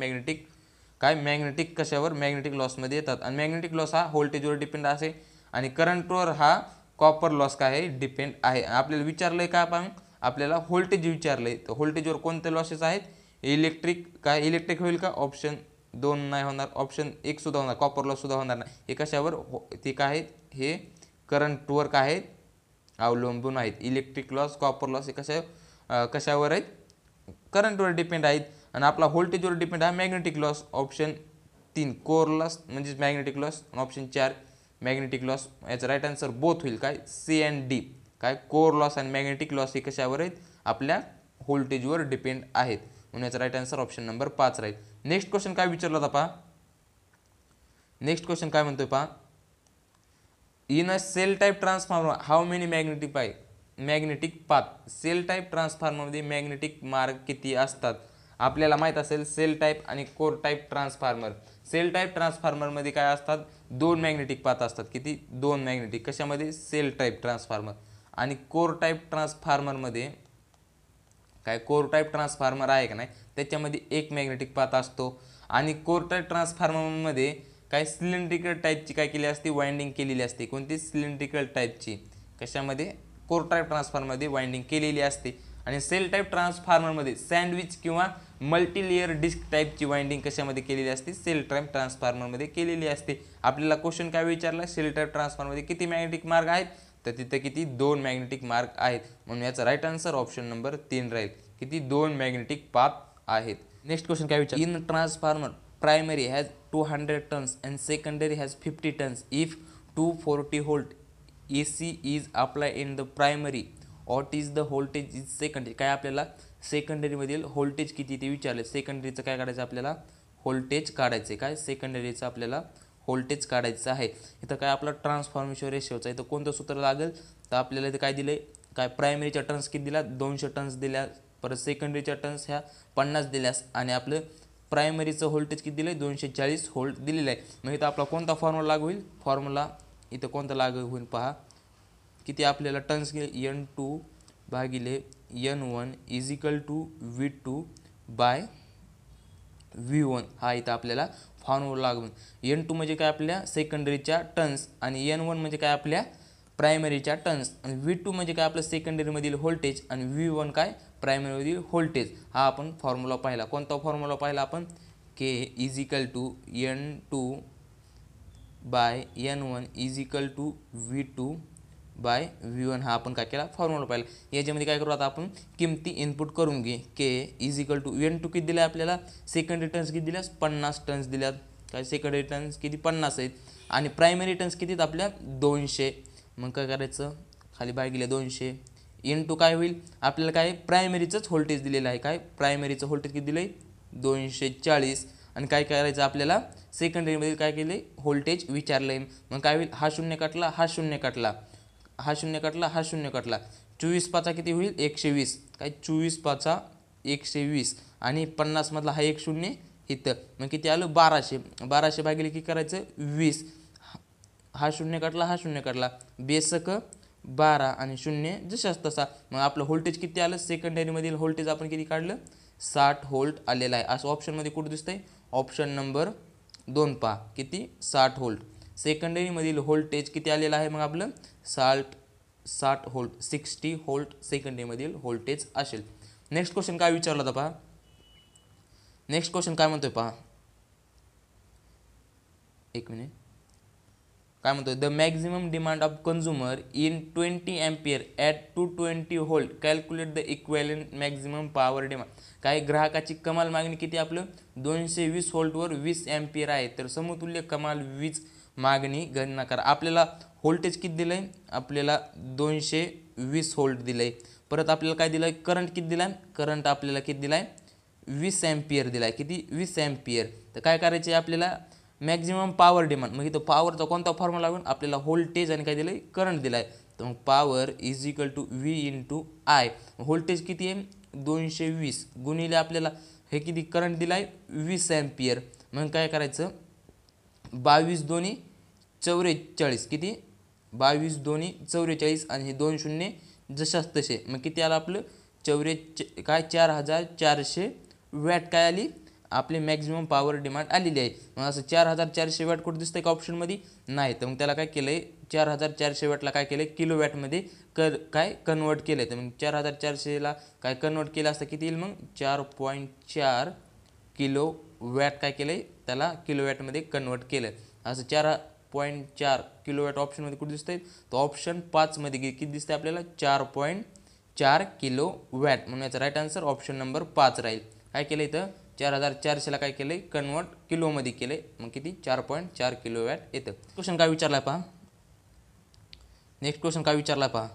मॅग्नेटिक कशावर, मॅग्नेटिक लॉसमध्ये येतात. आणि मॅग्नेटिक लॉस हा व्होल्टेजवर डिपेंड असे आणि करंटवर हा कॉपर लॉस काय आहे, डिपेंड आहे. आपल्याला विचारलंय काय, आपण आपल्याला व्होल्टेज विचारलंय, तर व्होल्टेजवर कोणते लॉसेस आहेत, इलेक्ट्रिक होईल का, ऑप्शन 2 नाही होणार, ऑप्शन 1 सुद्धा होणार, कॉपर लॉस सुद्धा होणार नाही. हे कशावर, ते काय आहेत, हे करंटवर काय आहेत, अवलंबून आहेत. इलेक्ट्रिक लॉस, कॉपर लॉस हे कशावर आहेत, करंटवर डिपेंड आहेत. आणि आपला व्होल्टेजवर डिपेंड आहे magnetic loss, option 3 core loss म्हणजेच magnetic loss, option 4 magnetic loss. याचा राईट आन्सर बोथ होईल, काय C and D, काय कोर लॉस आणि मॅग्नेटिक लॉस हे कशावर आहेत, आपल्या व्होल्टेजवर डिपेंड आहेत. म्हणून याचा राईट आन्सर ऑप्शन नंबर 5 राहील. नेक्स्ट क्वेश्चन काय विचारला होता पहा, नेक्स्ट क्वेश्चन काय म्हणतोय पहा, in a shell type transformer how many magnetic path, shell type ट्रान्सफॉर्मरमध्ये मॅग्नेटिक मार्ग किती असतात. आपल्याला माहीत असेल सेल टाईप आणि core type transformer. Shell type ट्रान्सफॉर्मरमध्ये काय असतात, 2 मॅग्नेटिक पाथ असतात, किती, 2 मॅग्नेटिक, कशामध्ये, सेल टाईप ट्रान्सफॉर्मर. आणि कोर टाईप ट्रान्सफॉर्मरमध्ये काय, कोर टाईप ट्रान्सफॉर्मर आहे का नाही, त्याच्यामध्ये 1 मॅग्नेटिक पाथ असतो. आणि कोर टाईप ट्रान्सफॉर्मरमध्ये काय सिलेंड्रिकल टाईपची काय केली असते, वाइंडिंग केलेली असते, कोणती, सिलेंड्रिकल टाईपची, कशामध्ये, कोर टाईप ट्रान्सफॉर्मरमध्ये वाइंडिंग केलेली असते. आणि सेल टाईप ट्रान्सफॉर्मरमध्ये सँडविच किंवा मल्टीलेयर डिस्क टाईपची वाइंडिंग कशामध्ये केलेली असते, सेल टाईप ट्रान्सफॉर्मरमध्ये केलेली असते. आपल्याला क्वेश्चन काय विचारला, सेल टाईप ट्रान्सफॉर्मरमध्ये किती मॅग्नेटिक मार्ग आहेत, तर तिथे किती, 2 मॅग्नेटिक मार्ग आहेत. म्हणून याचा राईट आन्सर ऑप्शन नंबर 3 राहील, किती, 2 मॅग्नेटिक पाथ आहेत. नेक्स्ट क्वेश्चन काय विचार, in transformer primary has 200 turns and secondary has 50 turns if 240 volt AC is apply in the primary, what is the voltage is secondary. काय आपल्याला सेकंडरीमधील voltage किती ते विचारले. सेकंडरीचं काय काढायचं आपल्याला, व्होल्टेज काढायचं आहे, काय सेकंडरीचं आपल्याला व्होल्टेज काढायचं आहे. इथं काय आपला ट्रान्सफॉर्मेशन रेशिओचा इथं कोणतं सूत्र लागेल, तर आपल्याला इथं काय दिलं आहे, काय प्रायमरीच्या टर्न्स किती दिल्या, 200 टर्न्स दिल्या, परत सेकंडरीच्या टर्न्स ह्या 50 दिल्यास, आणि आपलं प्रायमरीचं व्होल्टेज किती दिलं आहे, 240 व्होल्ट दिलेलं आहे. मग इथं आपला कोणता फॉर्म्युला लागू होईल, फॉर्म्युला इथं कोणता लागू होईल पहा, किती आपल्याला टर्न्स गेले, N2 भागिले N1 is equal to V2 by V1 हा इथं आपल्याला फॉर्म्युला लागून. N2 म्हणजे काय आपल्या सेकंडरीच्या टर्न्स आणि N1 म्हणजे काय आपल्या प्रायमरीच्या टर्न्स आणि V2 म्हणजे काय आपलं सेकंडरीमधील व्होल्टेज आणि V1 काय प्रायमरीमधील व्होल्टेज. हा आपण फॉर्म्युला पाहिला. कोणता फॉर्म्युला पाहिला आपण, K is equal to N2 by N1 is equal to V2 by V1 हा आपण काय केला फॉर्म्युला पाहिला. याच्यामध्ये काय करू आता आपण किमती इनपुट करून घे. K is equal to N2 किती दिला आपल्याला, सेकंडरी टर्न्स किती दिल्यास 50 टर्न्स दिल्यात, काय सेकंडरी टर्न्स किती 50 आहेत आणि प्रायमरी टर्न्स किती आपल्या 200. मग काय करायचं, खाली भागिले 200 N2 काय होईल आपल्याला, काय प्रायमरीचंच व्होल्टेज दिलेलं आहे, काय प्रायमरीचं व्होल्टेज किती दिलं आहे 240 आणि काय करायचं आपल्याला सेकंडरीमध्ये काय केले व्होल्टेज विचारलं आहे. मग काय होईल, हा शून्य कटला, हा शून्य कटला, हा शून्य कटला, हा शून्य कटला, 24 पाचा किती होईल 120, काय 24 पाचा 120 आणि 50 मधला हा एक शून्य इथं, मग किती आलं 1200. 1200 भागिले किती करायचं 20, हा शून्य काढला हा शून्य काढला, बेसक 12 आणि शून्य जशाच तसा. मग आपलं व्होल्टेज किती आलं, सेकंडरीमधील व्होल्टेज आपण किती काढलं 60 व्होल्ट आलेला आहे. असं ऑप्शनमध्ये कुठं दिसतंय, ऑप्शन नंबर 2 पहा, किती 60 व्होल्ट. सेकंडरीमधील व्होल्टेज किती आलेलं आहे मग आपलं 60 व्होल्ट, 60 व्होल्ट सेकंडरीमधील व्होल्टेज असेल. नेक्स्ट क्वेश्चन काय विचारला होता पहा. नेक्स्ट क्वेश्चन काय म्हणतोय पहा, एक मिनिट. काय म्हणतोय, the maximum demand of consumer in 20 ampere at 220 volt, calculate the equivalent maximum power demand. काय ग्राहकाची कमाल मागणी किती आपलं 220 व्होल्टवर 20 एम्पियर आहे, तर समतुल्य कमाल वीज मागणी गणना करा. आपल्याला व्होल्टेज किती दिलं आहे, आपल्याला 220 व्होल्ट दिलं आहे. परत आपल्याला काय दिलं आहे, करंट किती दिला आहे, करंट आपल्याला किती दिला आहे 20 एम्पियर दिला आहे, किती 20 एम्पियर. तर काय करायचे आपल्याला मॅक्झिमम पॉवर डिमांड, मग इथं पॉवरचा कोणता फॉर्म्युला लागून, आपल्याला व्होल्टेज आणि काय दिलं आहे करंट दिला आहे. तर मग power is equal to V into I. Voltage किती आहे 220 गुणिले आपल्याला हे किती करंट दिला आहे 20 एम्पियर. मग काय करायचं 22 दोन्ही 44, किती 22 दोन्ही 44 आणि हे 2 शून्य जशाच तसे, मग किती आलं आपलं 4400 वॅट काय आली आपली मॅक्झिमम पॉवर डिमांड आलेली आहे. मग असं 4400 वॅट कुठं दिसतंय का ऑप्शनमध्ये नाही, तर मग त्याला काय केलं आहे 4400 वॅटला काय केलं आहे किलो वॅटमध्ये काय कन्वर्ट केलं आहे. तर मग 4400ला काय कन्वर्ट केलं असतं किती येईल मग 4.4 किलो वॅट काय केलं आहे त्याला किलो वॅटमध्ये कन्वर्ट केलं. असं 4.4 किलो वॅट ऑप्शनमध्ये कुठे दिसतंय, तो ऑप्शन 5 मध्ये किती दिसतंय आपल्याला 4.4 किलो वॅट, म्हणून याचा राईट आन्सर ऑप्शन नंबर 5 राहील. काय केलं इथं 4400ला काय केलंय कन्वर्ट किलोमध्ये केलंय, मग किती 4.4 किलो वॅट येतं. क्वेश्चन काय विचारलाय पहा. नेक्स्ट क्वेश्चन काय विचारलाय पहा,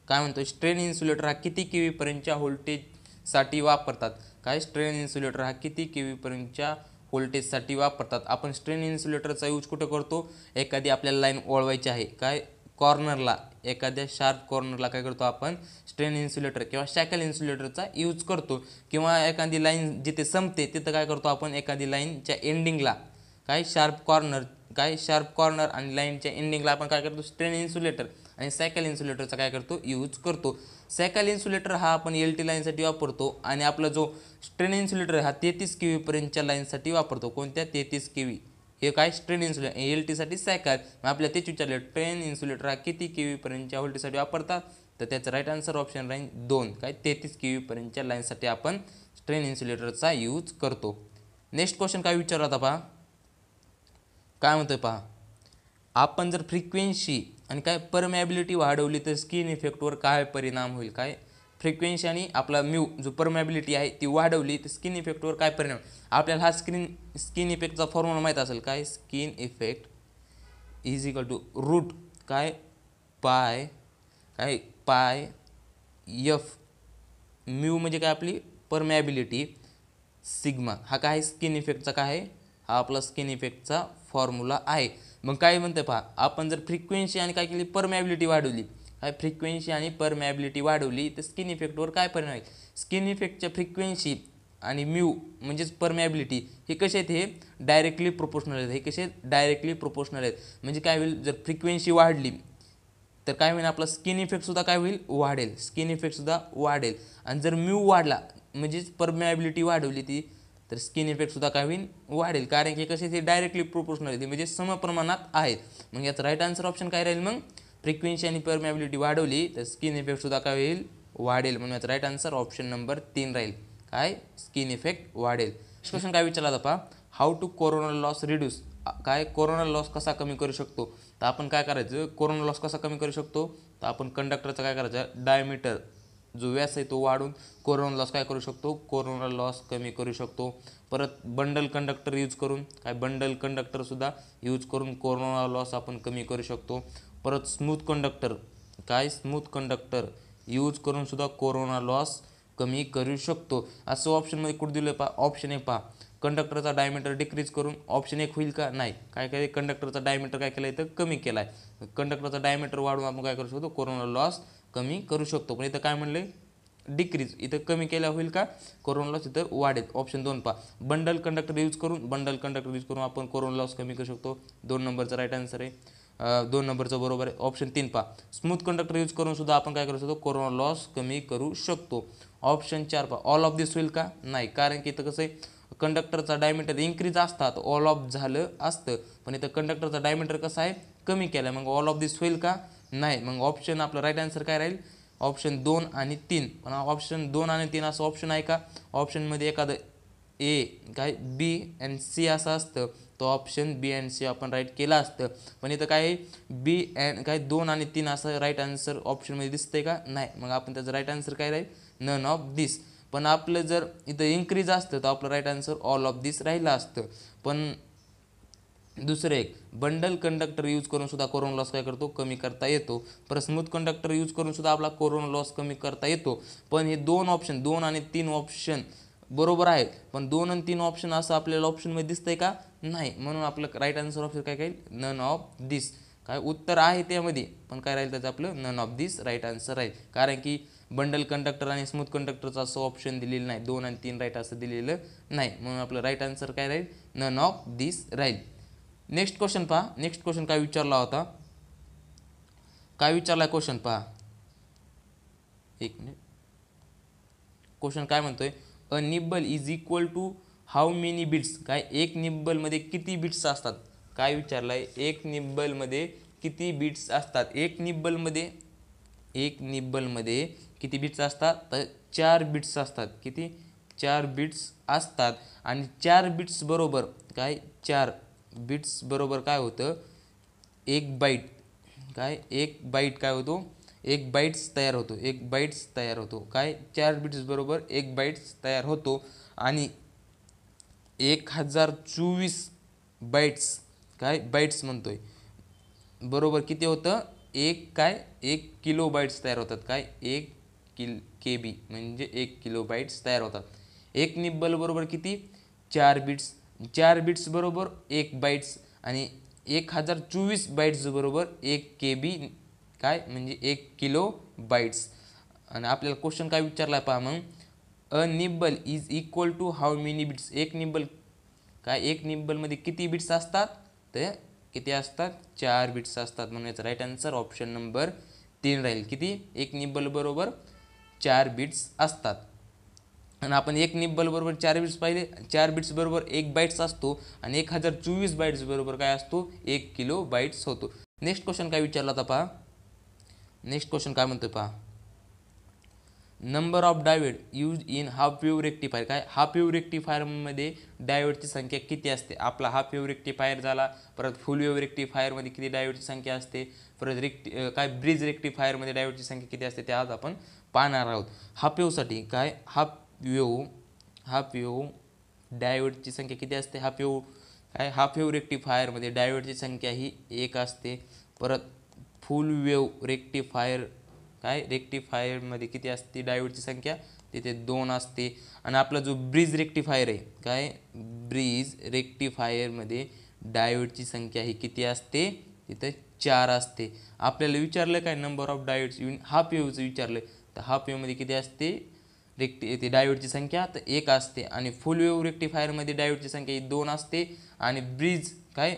काय म्हणतोय स्ट्रेन इन्सुलेटर हा किती केव्ही पर्यंतच्या व्होल्टेजसाठी वापरतात. काय स्ट्रेन इन्सुलेटर हा किती केव्ही पर्यंतच्या व्होल्टेजसाठी वापरतात. आपण स्ट्रेन इन्सुलेटरचा यूज कुठं करतो, एखादी आपल्याला लाईन वळवायची आहे काय कॉर्नरला, एखाद्या शार्प कॉर्नरला काय करतो आपण स्ट्रेन इन्सुलेटर किंवा शॅकल इन्सुलेटरचा यूज करतो. किंवा एखादी लाईन जिथे संपते तिथं काय करतो आपण एखादी लाईनच्या एंडिंगला काय शार्प कॉर्नर आणि लाईनच्या एंडिंगला आपण काय करतो स्ट्रेन इन्सुलेटर आणि सायकल इन्सुलेटरचा काय करतो यूज करतो. सायकल इन्सुलेटर हा आपण LT लाईनसाठी वापरतो आणि आपला जो स्ट्रेन इन्सुलेटर हा 33 केव्ही पर्यंतच्या लाईनसाठी वापरतो. कोणत्या 33 केव्ही, हे काय स्ट्रेन इन्सुलेटर LTसाठी सायकल. मग आपल्याला तेच विचारलं ट्रेन इन्सुलेटर हा किती केव्ही पर्यंतच्या व्होल्टेजसाठी वापरतात, तर त्याचं राईट आन्सर ऑप्शन राहील 2, काय 33 केव्ही पर्यंतच्या लाईनसाठी आपण स्ट्रेन इन्सुलेटरचा यूज करतो. नेक्स्ट क्वेश्चन काय विचारला होता पहा, काय म्हणतोय पहा, आपण जर फ्रिक्वेन्सी आणि काय परमॅबिलिटी वाढवली तर स्किन इफेक्टवर काय परिणाम होईल. काय फ्रिक्वेन्सी आणि आपला म्यू जो परमॅबिलिटी आहे ती वाढवली तर स्किन इफेक्टवर काय परिणाम. आपल्याला हा स्किन इफेक्टचा फॉर्म्युला माहीत असेल, काय skin effect is equal to root काय पाय एफ, म्यू म्हणजे काय आपली परमॅबिलिटी, सिग्मा हा काय स्किन इफेक्टचा काय आहे, हा आपला स्किन इफेक्टचा फॉर्म्युला आहे. मग काय म्हणतं पहा, आपण जर फ्रिक्वेन्सी आणि काय केली परमॅबिलिटी वाढवली, काय फ्रिक्वेन्सी आणि परमॅबिलिटी वाढवली तर स्किन इफेक्टवर काय परिणाम आहे. स्किन इफेक्टच्या फ्रिक्वेन्सी आणि म्यू म्हणजेच परमॅबिलिटी हे कसे आहेत, हे डायरेक्टली प्रोपोर्शनल आहेत. हे कसे डायरेक्टली प्रोपोर्शनल आहेत. म्हणजे काय होईल जर फ्रिक्वेन्सी वाढली तर काय होईल आपला स्किन इफेक्टसुद्धा काय होईल वाढेल, स्किन इफेक्टसुद्धा वाढेल. आणि जर म्यू वाढला म्हणजेच परमॅबिलिटी वाढवली ती तर स्किन इफेक्टसुद्धा काय होईल वाढेल. कारण की कसे ते डायरेक्टली प्रोपोर्शनल आहे म्हणजे समप्रमाणात आहेत. मग याचं राईट आन्सर ऑप्शन काय राहील, मग फ्रिक्वेन्सी आणि परमॅबिलिटी वाढवली तर स्किन इफेक्टसुद्धा काय होईल वाढेल. म्हणून याचं राईट आन्सर ऑप्शन नंबर 3 राहील, काय स्किन इफेक्ट वाढेल. क्वेश्चन काय विचारला पहा, how to coronal loss reduce, काय कोरोनल लॉस कसा कमी करू शकतो. तर आपण काय करायचं कोरोनल लॉस कसा कमी करू शकतो, तर आपण कंडक्टरचा काय करायचं डायमीटर जो व्यास आहे तो वाढून कोरोनल लॉस काय करू शकतो, कोरोनल लॉस कमी करू शकतो. परत बंडल कंडक्टर यूज करून काय बंडल कंडक्टरसुद्धा यूज करून कोरोना लॉस आपण कमी करू शकतो. परत स्मूथ कंडक्टर यूज करून सुद्धा कोरोना लॉस कमी करू शकतो. असं ऑप्शनमध्ये कुठं दिलं पहा, ऑप्शन 1 पहा कंडक्टरचा डायमीटर डिक्रीज करून, ऑप्शन 1 होईल का नाही, काय काय कंडक्टरचा डायमीटर काय केलं तर कमी केला आहे. कंडक्टरचा डायमीटर वाढवून आपण काय करू शकतो कोरोना लॉस कमी करू शकतो. पण इथं काय म्हणलंय डिक्रीज, इथं कमी केल्या होईल का कोरोना लॉस इथं वाढेल. ऑप्शन 2 पहा. बंडल कंडक्टर यूज करून आपण कोरोना लॉस कमी करू शकतो. 2 नंबरचा राईट आन्सर आहे. 2 नंबरचं बरोबर आहे. ऑप्शन 3 पहा. स्मूथ कंडक्टर यूज करून सुद्धा आपण काय करू शकतो कोरोना लॉस कमी करू शकतो. ऑप्शन 4 पहा. ऑल ऑफ दिस होईल का नाही, कारण की इथं कसं आहे कंडक्टरचा डायमीटर इन्क्रीज असतात ऑल ऑफ झालं असतं, पण इथं कंडक्टरचा डायमीटर कसा आहे कमी केला, मग ऑल ऑफ दिस होईल का नाही. मग ऑप्शन आपलं राईट आन्सर काय राहील ऑप्शन 2 आणि 3. पण ऑप्शन 2 आणि 3 असं ऑप्शन आहे का, ऑप्शनमध्ये एखादं ए काय बी अँड सी असं असतं, तो ऑप्शन बी अँड सी आपण राईट केला असतं. पण इथं काय बी अँड काय 2 आणि 3 असं राईट आन्सर ऑप्शनमध्ये दिसतंय का नाही, मग आपण त्याचं राईट आन्सर काय राहील नन ऑफ दिस. पण आपलं जर इथं इन्क्रीज असतं तर आपलं राईट आन्सर ऑल ऑफ दिस राहिलं असतं. पण दुसरं एक बंडल कंडक्टर यूज करून सुद्धा कोरोना लॉस काय करतो कमी करता येतो. परत स्मूथ कंडक्टर यूज करून सुद्धा आपला कोरोना लॉस कमी करता येतो. पण हे 2 ऑप्शन 2 आणि 3 ऑप्शन बरोबर आहेत, पण 2 आणि 3 ऑप्शन असं आपल्याला ऑप्शनमध्ये दिसतंय का नाही, म्हणून आपलं राईट आन्सर ऑप्शन काय काय नन ऑफ दिस. काय उत्तर आहे त्यामध्ये, पण काय राहील त्याचं आपलं none of this right answer राहील, कारण की बंडल कंडक्टर आणि स्मूथ कंडक्टरचं असं ऑप्शन दिलेलं नाही, 2 आणि 3 राईट असं दिलेलं नाही, म्हणून आपलं राईट आन्सर काय राहील नन ऑफ दिस राहील. नेक्स्ट क्वेश्चन पहा. नेक्स्ट क्वेश्चन काय विचारला होता, काय विचारला क्वेश्चन पहा. एक मिनिट. क्वेश्चन काय म्हणतोय a nibble is equal to how many bits. काय एक निब्बलमध्ये किती बिट्स असतात, काय विचारलाय एक निब्बलमध्ये किती बिट्स असतात. एक निब्बलमध्ये किती बिट्स असतात तर 4 बिट्स असतात. किती 4 बिट्स असतात. आणि 4 बिट्स बरोबर काय 4 बिट्स बरोबर काय होतं एक बाईट. काय एक बाईट काय होतो एक बाईट्स तयार होतो. एक बाईट्स तयार होतो. काय 4 बिट्स बरोबर एक बाईट्स तयार होतो. आणि 1024 बाईट्स काय बाईट्स म्हणतोय बरोबर किती होतं एक किलो बाईट्स तयार होतात. काय 1 KB म्हणजे 1 किलो बाईट्स तयार होतात. एक निब्बल बरोबर किती 4 बिट्स. 4 बिट्स बरोबर 1 बाईट्स आणि 1024 बाईट्स बरोबर 1 KB काय म्हणजे 1 किलो बाईट्स. आणि आपल्याला क्वेश्चन काय विचारला पहा मग a nibble is equal to how many bits. एक निब्बल काय एक निब्बलमध्ये किती बिट्स असतात तर किती असतात 4 बिट्स असतात, म्हणून याचा राईट आन्सर ऑप्शन नंबर 3 राहील. किती एक निब्बल बरोबर 4 बिट्स असतात. आणि आपण एक निब्बल बरोबर 4 बिट्स पाहिले, 4 बिट्स बरोबर 1 बाईट्स असतो आणि 1024 बाईट्स बरोबर काय असतो 1 किलो बाईट्स होतो. नेक्स्ट क्वेश्चन काय विचारला होता पहा. नेक्स्ट क्वेश्चन काय म्हणतोय पहा. Number of diode use in half wave rectifier. काय हाफ वेव्ह रेक्टिफायरमध्ये डायोडची संख्या किती असते. आपला हाफ वेव्ह रेक्टिफायर झाला, परत फुल वेव्ह रेक्टिफायरमध्ये किती डायोडची संख्या असते, परत काय ब्रिज रेक्टिफायरमध्ये डायोडची संख्या किती असते ते आज आपण पाहणार आहोत. हाफ वेव्हसाठी काय हाफ वेव्ह डायोडची संख्या किती असते. हाफ वेव्ह रेक्टिफायरमध्ये डायोडची संख्या ही 1 असते. परत फुल वेव्ह रेक्टिफायर काय रेक्टिफायरमध्ये किती असते डायोडची संख्या तिथे 2 असते. आणि आपला जो ब्रिज रेक्टिफायर आहे काय ब्रिज रेक्टिफायरमध्ये डायोडची संख्या ही किती असते तिथे 4 असते. आपल्याला विचारलं काय number of diodes in half वेव्हचं विचारलं तर हाफ वेव्हमध्ये किती असते ते डायोडची संख्या तर 1 असते. आणि फुल वेव्ह रेक्टिफायरमध्ये डायोडची संख्या ही 2 असते. आणि ब्रिज काय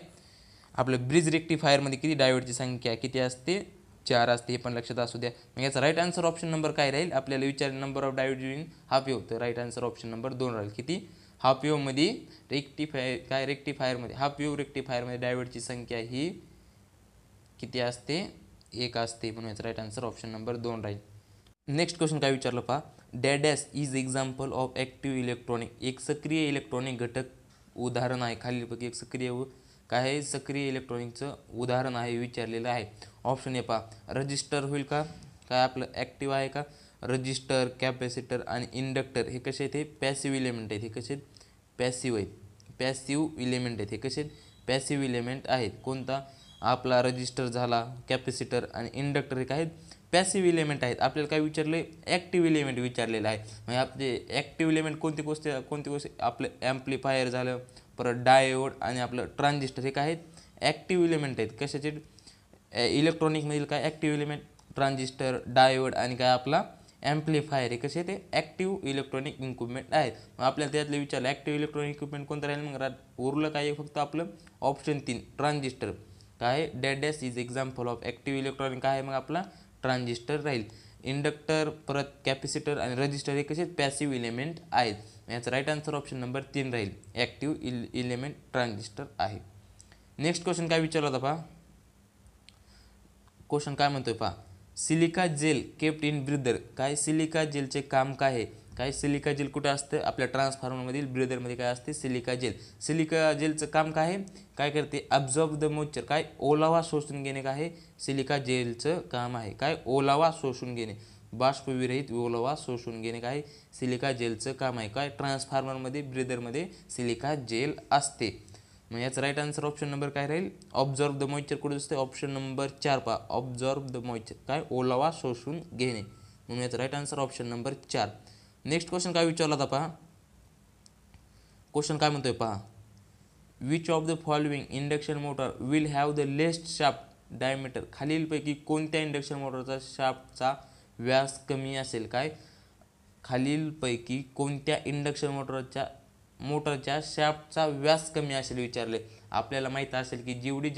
आपलं ब्रिज रेक्टिफायरमध्ये किती डायोडची संख्या किती असते 4 असते, हे पण लक्षात असू द्या. मग याचा राईट आन्सर ऑप्शन नंबर काय राहील. आपल्याला विचारलं number of diode in half wave तर राईट आन्सर ऑप्शन नंबर 2 राहील. किती हाफ वेव्हमध्ये रेक्टिफायरमध्ये हाफ वेव्ह रेक्टिफायरमध्ये डायोडची संख्या ही किती असते 1 असते, म्हणून याचा राईट आन्सर ऑप्शन नंबर 2 राहील. नेक्स्ट क्वेश्चन काय विचारलं पहा. Dash is example of active electronic. एक सक्रिय इलेक्ट्रॉनिक घटक उदाहरण आहे. खालीलपैकी एक काय आहे सक्रिय इलेक्ट्रॉनिकचं उदाहरण आहे विचारलेलं आहे. ऑप्शन ए पहा रजिस्टर होईल का, काय आपलं ॲक्टिव्ह आहे का. रजिस्टर कॅपॅसिटर आणि इंडक्टर हे कसे आहेत हे पॅसिव्ह इलेमेंट आहेत. हे कसे आहेत पॅसिव्ह आहेत. पॅसिव्ह इलेमेंट आहेत. हे कसे आहेत पॅसिव्ह इलेमेंट आहेत. कोणता आपला रजिस्टर झाला कॅपॅसिटर आणि इंडक्टर हे काय आहेत पॅसिव्ह इलेमेंट आहेत. आपल्याला काय विचारले ॲक्टिव्ह इलेमेंट विचारलेलं आहे. म्हणजे आपले ॲक्टिव्ह इलेमेंट कोणती गोष्ट आपलं ॲम्प्लिफायर झालं, परत डायोड आणि आपलं ट्रान्झिस्टर हे काय आहेत ॲक्टिव्ह इलेमेंट आहेत. कशाचे इलेक्ट्रॉनिकमधील काय ॲक्टिव्ह इलेमेंट ट्रान्झिस्टर, डायोड आणि काय आपला ॲम्प्लिफायर हे कसे ते ॲक्टिव्ह इलेक्ट्रॉनिक इक्विपमेंट आहेत. मग आपल्याला त्यातले विचारलं ॲक्टिव्ह इलेक्ट्रॉनिक इक्विपमेंट कोणतं राहील, मग उरलं काय फक्त आपलं ऑप्शन 3 ट्रान्झिस्टर. काय dash is example of active electronic काय आहे, मग आपला ट्रान्झिस्टर राहील. इंडक्टर, परत कॅपॅसिटर आणि रजिस्टर हे कसे पॅसिव्ह इलेमेंट आहेत. याचा राईट आन्सर ऑप्शन नंबर 3 राहील, ॲक्टिव्ह इलेमेंट ट्रान्झिस्टर आहे. नेक्स्ट क्वेश्चन काय विचारला होता पहा. क्वेश्चन काय म्हणतोय पहा, silica gel kept in breather. काय सिलिका जेलचे काम काय आहे, काय सिलिका जेल कुठे असतं, आपल्या ट्रान्सफॉर्मरमधील ब्रीदरमध्ये काय असते सिलिका जेल. सिलिका जेलचं काम काय आहे, काय करते ॲब्झॉर्ब द मॉइश्चर, काय ओलावा शोषून घेणे काय आहे सिलिका जेलचं काम आहे. काय ओलावा शोषून घेणे, बाष्पविरहित ओलावा शोषून घेणे काय सिलिका जेलचं काम आहे. काय ट्रान्सफॉर्मरमध्ये ब्रीदरमध्ये सिलिका जेल असते. मग याचं राईट आन्सर ऑप्शन नंबर काय राहील, ऑब्झर्व द मॉइश्चर कुठे असते ऑप्शन नंबर 4 पहा, ऑब्झर्व द मॉइश्चर काय ओलावा शोषून घेणे, म्हणून याचं right answer option number 4. Next question काय विचारला होता पहा. क्वेश्चन काय म्हणतोय पहा, which of the following induction motor will have the least shaft diameter. खालीलपैकी कोणत्या इंडक्शन मोटरचा शाफ्टचा व्यास कमी असेल. काय खालीलपैकी कोणत्या इंडक्शन मोटरच्या शाफ्टचा व्यास कमी असेल विचारले. आपल्याला माहीत असेल की जेवढी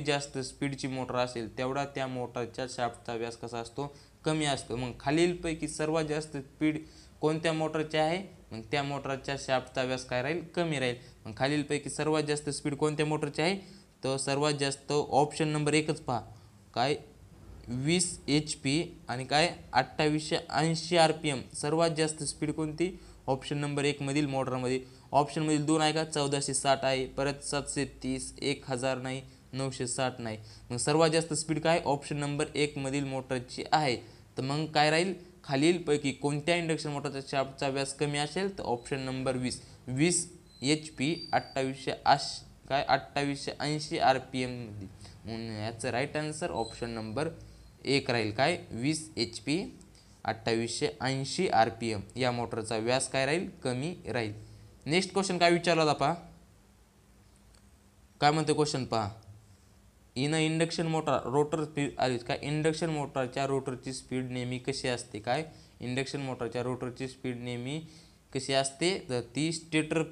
जास्त स्पीडची मोटर असेल तेवढा त्या मोटरच्या शाफ्टचा व्यास कसा असतो कमी असतो. मग खालीलपैकी सर्वात जास्त स्पीड कोणत्या मोटरची आहे, मग त्या मोटरच्या शाफ्टचा व्यास काय राहील कमी राहील. मग खालीलपैकी सर्वात जास्त स्पीड कोणत्या मोटरची आहे, तर सर्वात जास्त ऑप्शन नंबर 1च पहा, काय 20 HP आणि काय 2880 RPM. सर्वात जास्त स्पीड कोणती ऑप्शन नंबर 1 मधील मोटरमध्ये. ऑप्शनमधील 2 आहे का 1460 आहे, परत 730, 1000 नाही, 960 नाही. मग सर्वात जास्त स्पीड काय ऑप्शन नंबर 1 मधील मोटरची आहे. तर मग काय राहील खालीलपैकी कोणत्या इंडक्शन मोटरच्या शाफ्टचा व्यास कमी असेल, तर ऑप्शन नंबर 20 HP 2880 RPM मध्ये. म्हणून याचं राईट आन्सर ऑप्शन नंबर 1 राहील, काय 20 HP 2880 RPM या मोटरचा व्यास काय राहील कमी राहील. नेक्स्ट क्वेश्चन काय विचारला होता पहा, काय म्हणतो क्वेश्चन पहा, in a induction motor rotor speed आली. काय इंडक्शन मोटरच्या रोटरची स्पीड नेहमी कशी असते. काय इंडक्शन मोटरच्या रोटरची स्पीड नेहमी कशी असते, तर ती स्टेटर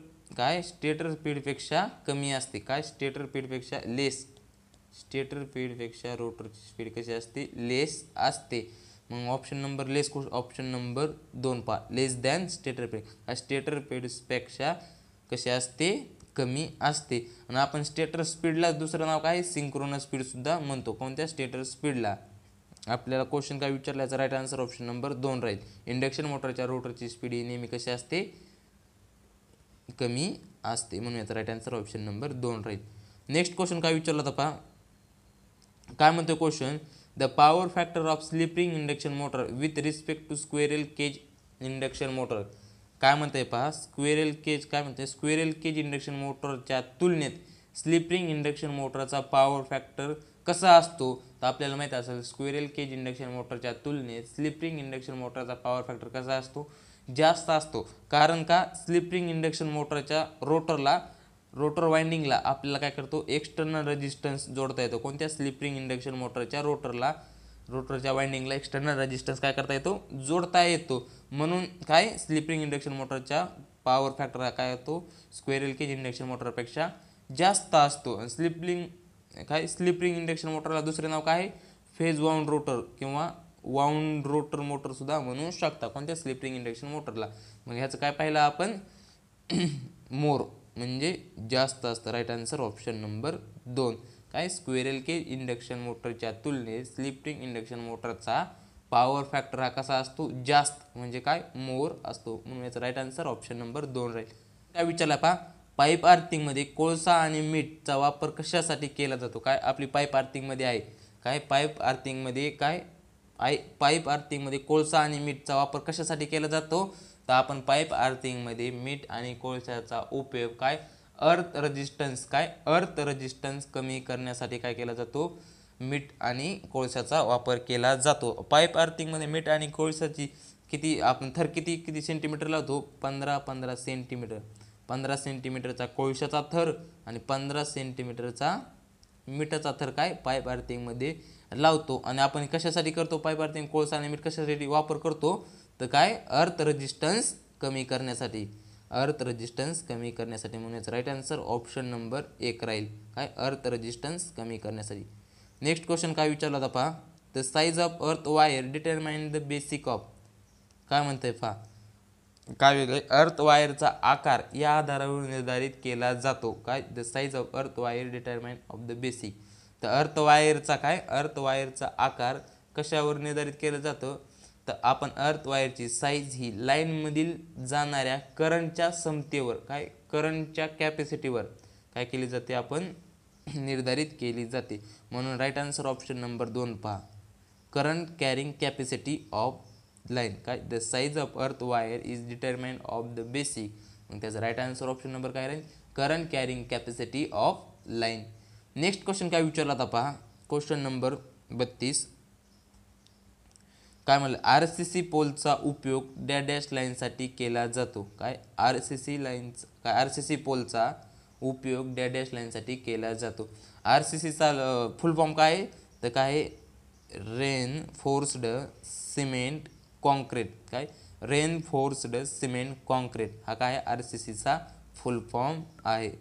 स्पीडपेक्षा कमी असते. काय स्टेटर स्पीडपेक्षा रोटरची स्पीड कशी असते लेस असते. मग ऑप्शन नंबर ऑप्शन नंबर 2 पहा, लेस दॅन स्टेटर स्पीड. स्टेटर स्पीडपेक्षा कशी असते कमी असते. आणि आपण स्टेटर स्पीडला दुसरं नाव काय सिंक्रोनस स्पीड सुद्धा म्हणतो. कोणत्या स्टेटर स्पीडला. आपल्याला क्वेश्चन काय विचारला, याचा राईट आन्सर ऑप्शन नंबर 2 राहील. इंडक्शन मोटरच्या रोटरची स्पीड ही नेहमी कशी असते कमी असते, म्हणून याचा राईट आन्सर ऑप्शन नंबर 2 राहील. नेक्स्ट क्वेश्चन काय विचारला होता पहा, काय म्हणतो question, the power factor of slip ring induction motor with respect to squirrel cage induction motor. काय म्हणते पहा, स्क्वेरल केज इंडक्शन मोटरच्या तुलनेत स्लिप रिंग इंडक्शन मोटरचा पॉवर फॅक्टर कसा असतो. तर आपल्याला माहिती असेल स्क्वेरल केज इंडक्शन मोटरच्या तुलनेत स्लिप रिंग इंडक्शन मोटरचा पॉवर फॅक्टर कसा असतो जास्त असतो. कारण का स्लिप रिंग इंडक्शन मोटरच्या रोटर वाइंडिंगला आपल्याला काय करतो एक्सटर्नल रेजिस्टन्स जोडता येतो. कोणत्या स्लिप रिंग इंडक्शन मोटरच्या रोटरच्या वाइंडिंगला एक्सटर्नल रेजिस्टन्स काय करता येतो जोडता येतो. म्हणून काय स्लिप रिंग इंडक्शन मोटरच्या पॉवर फॅक्टर काय येतो स्क्वेरल केज इंडक्शन मोटरपेक्षा जास्त असतो. स्लिप रिंग इंडक्शन मोटरला दुसरे नाव काय फेज वाउंड रोटर किंवा वाउंड रोटर मोटर सुद्धा म्हणू शकता कोणत्या स्लिप रिंग इंडक्शन मोटरला. मग ह्याचं काय पाहिलं आपण मोर म्हणजे जास्त असतं. Right answer option number 2. काय स्क्वेरल केज इंडक्शन मोटरच्या तुलनेत स्लिप रिंग इंडक्शन मोटरचा पॉवर फॅक्टर हा कसा असतो जास्त म्हणजे काय मोर असतो. म्हणून याचा राईट आन्सर ऑप्शन नंबर 2 राहील. काय विचारला पहा, पाईप आर्थिंगमध्ये कोळसा आणि मीठचा वापर कशासाठी केला जातो. काय आपली पाईप आर्थिंगमध्ये आहे. काय पाईप आर्थिंगमध्ये कोळसा आणि मीठचा वापर कशासाठी केला जातो. तर आपण पाईप आर्थिंगमध्ये मीठ आणि कोळशाचा उपयोग काय अर्थ रेजिस्टन्स कमी करण्यासाठी काय केला जातो मीठ आणि कोळशाचा वापर केला जातो. पाईप आर्थिंगमध्ये मीठ आणि कोळशाची थर किती सेंटीमीटर लावतो 15 सेंटीमीटर. 15 सेंटीमीटरचा कोळशाचा थर आणि 15 सेंटीमीटरचा मिठाचा थर काय पाईप आर्थिंगमध्ये लावतो आणि आपण कशासाठी करतो पाईप अर्थिंग कोळसा आणि मीठ कशासाठी वापर करतो तर काय अर्थ रेजिस्टन्स कमी करण्यासाठी म्हणून याचा राईट आन्सर ऑप्शन नंबर 1 राहील काय अर्थ रेजिस्टन्स कमी करण्यासाठी. नेक्स्ट क्वेश्चन काय विचारला होता पहा the size of earth wire determine the basic of काय म्हणतंय पहा काय वेगळे अर्थ वायरचा आकार या आधारावर निर्धारित केला जातो काय the size of earth wire determine of the basic. तर अर्थ वायरचा आकार कशावर निर्धारित केला जातो तर आपण अर्थ वायरची साईज ही लाईनमधील जाणाऱ्या करंटच्या समतेवर काय करंटच्या कॅपॅसिटीवर काय केली जाते आपण निर्धारित केली जाते. म्हणून राईट आन्सर ऑप्शन नंबर 2 पहा current carrying capacity of line काय the size of earth wire is determined of the basic. मग त्याचा राईट आन्सर ऑप्शन नंबर काय राहील current carrying capacity of line. Next question काय विचारला होता पहा क्वेश्चन नंबर 32 काय म्हणलं RCC पोलचा उपयोग डॅश लाईनसाठी केला जातो काय RCC पोलचा उपयोग डॅश लाईनसाठी केला जातो. RCCचा फुल फॉर्म काय आहे तर काय रेनफोर्स्ड सिमेंट कॉन्क्रीट काय रेनफोर्स्ड सिमेंट कॉन्क्रीट हा काय RCCचा फुल फॉर्म आहे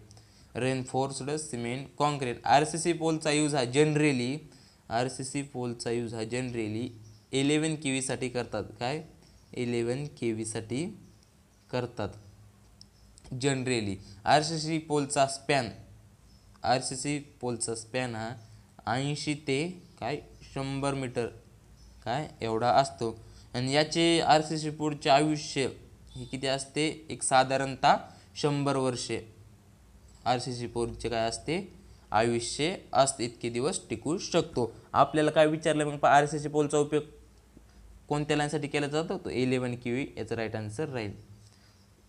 रेनफोर्स्ड सिमेंट कॉन्क्रीट. RCC पोलचा यूज हा जनरली 11 kV साठी करतात काय 11 kV साठी करतात जनरली. RCC पोलचा स्पॅन हा 80 ते काय 100 मीटर काय एवढा असतो आणि याचे RCC पोलचे आयुष्य हे किती असते एक साधारणतः 100 वर्षे RCC पोलचे काय असते आयुष्य असते इतके दिवस टिकू शकतो. आपल्याला काय विचारलं मग RCC पोलचा उपयोग कोणत्या लाईनसाठी केला जातो तो 11 kV याचा राईट आन्सर राहील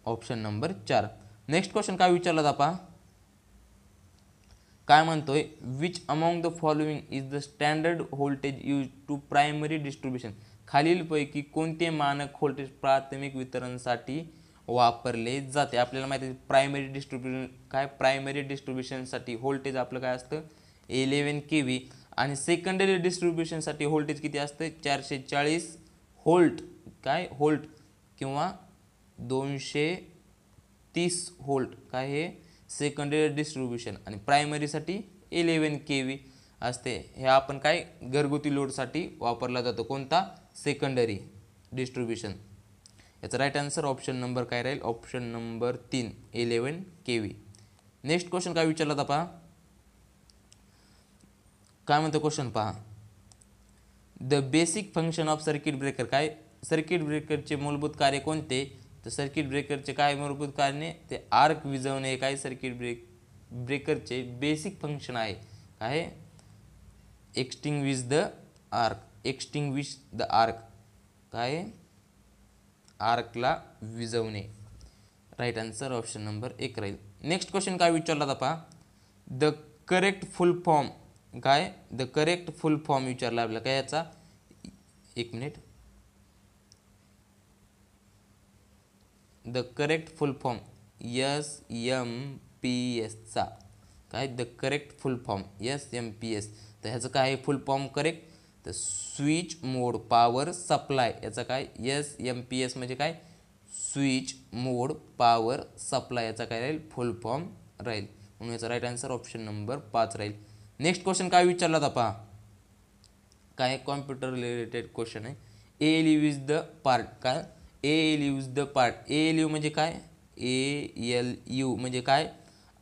ऑप्शन नंबर 4. नेक्स्ट क्वेश्चन काय विचारला होता पहा काय म्हणतोय which among the following is the standard voltage use to primary distribution खालीलपैकी कोणते मानक व्होल्टेज प्राथमिक वितरणसाठी वापरले जाते. आपल्याला माहिती आहे प्रायमरी डिस्ट्रीब्युशनसाठी व्होल्टेज आपलं काय असतं 11 kV आणि सेकंडरी डिस्ट्रीब्युशनसाठी व्होल्टेज किती असतं 440 व्होल्ट काय व्होल्ट किंवा 230 व्होल्ट काय हे सेकंडरी डिस्ट्रीब्युशन आणि प्रायमरीसाठी 11 kV असते. हे आपण काय घरगुती लोडसाठी वापरला जातो कोणता सेकंडरी डिस्ट्रीब्युशन. याचा राईट आन्सर ऑप्शन नंबर काय राहील option number 3 11 kV. Next question काय विचारला होता पहा काय म्हणतो क्वेश्चन पहा the basic function of circuit breaker काय सर्किट ब्रेकरचे मूलभूत कार्य कोणते तर सर्किट ब्रेकरचे काय मूलभूत कार्य ते आर्क विझवणे काय सर्किट ब्रेकरचे बेसिक फंक्शन आहे काय एक्सटिंग्विश द आर्क काय आर्कला विझवणे. राईट आन्सर ऑप्शन नंबर 1 राहील. नेक्स्ट क्वेश्चन काय विचारला होता पहा द करेक्ट फुल फॉर्म काय द करेक्ट फुल फॉर्म विचारला आपल्याला काय याचा एक minute the correct full form SMPS चा काय the correct full form SMPS तर ह्याचं काय फुल फॉर्म करेक्ट तर स्विच मोड पॉवर सप्लाय याचा काय SMPS म्हणजे काय स्विच मोड पॉवर सप्लाय याचा काय राहील फुल फॉर्म राहील म्हणून याचा राईट आन्सर ऑप्शन नंबर 5 राहील. नेक्स्ट क्वेश्चन काय विचारला होता पहा काय कॉम्प्युटर रिलेटेड क्वेश्चन आहे ALU इज द पार्ट काय ALU is the part ALU म्हणजे काय ALU म्हणजे काय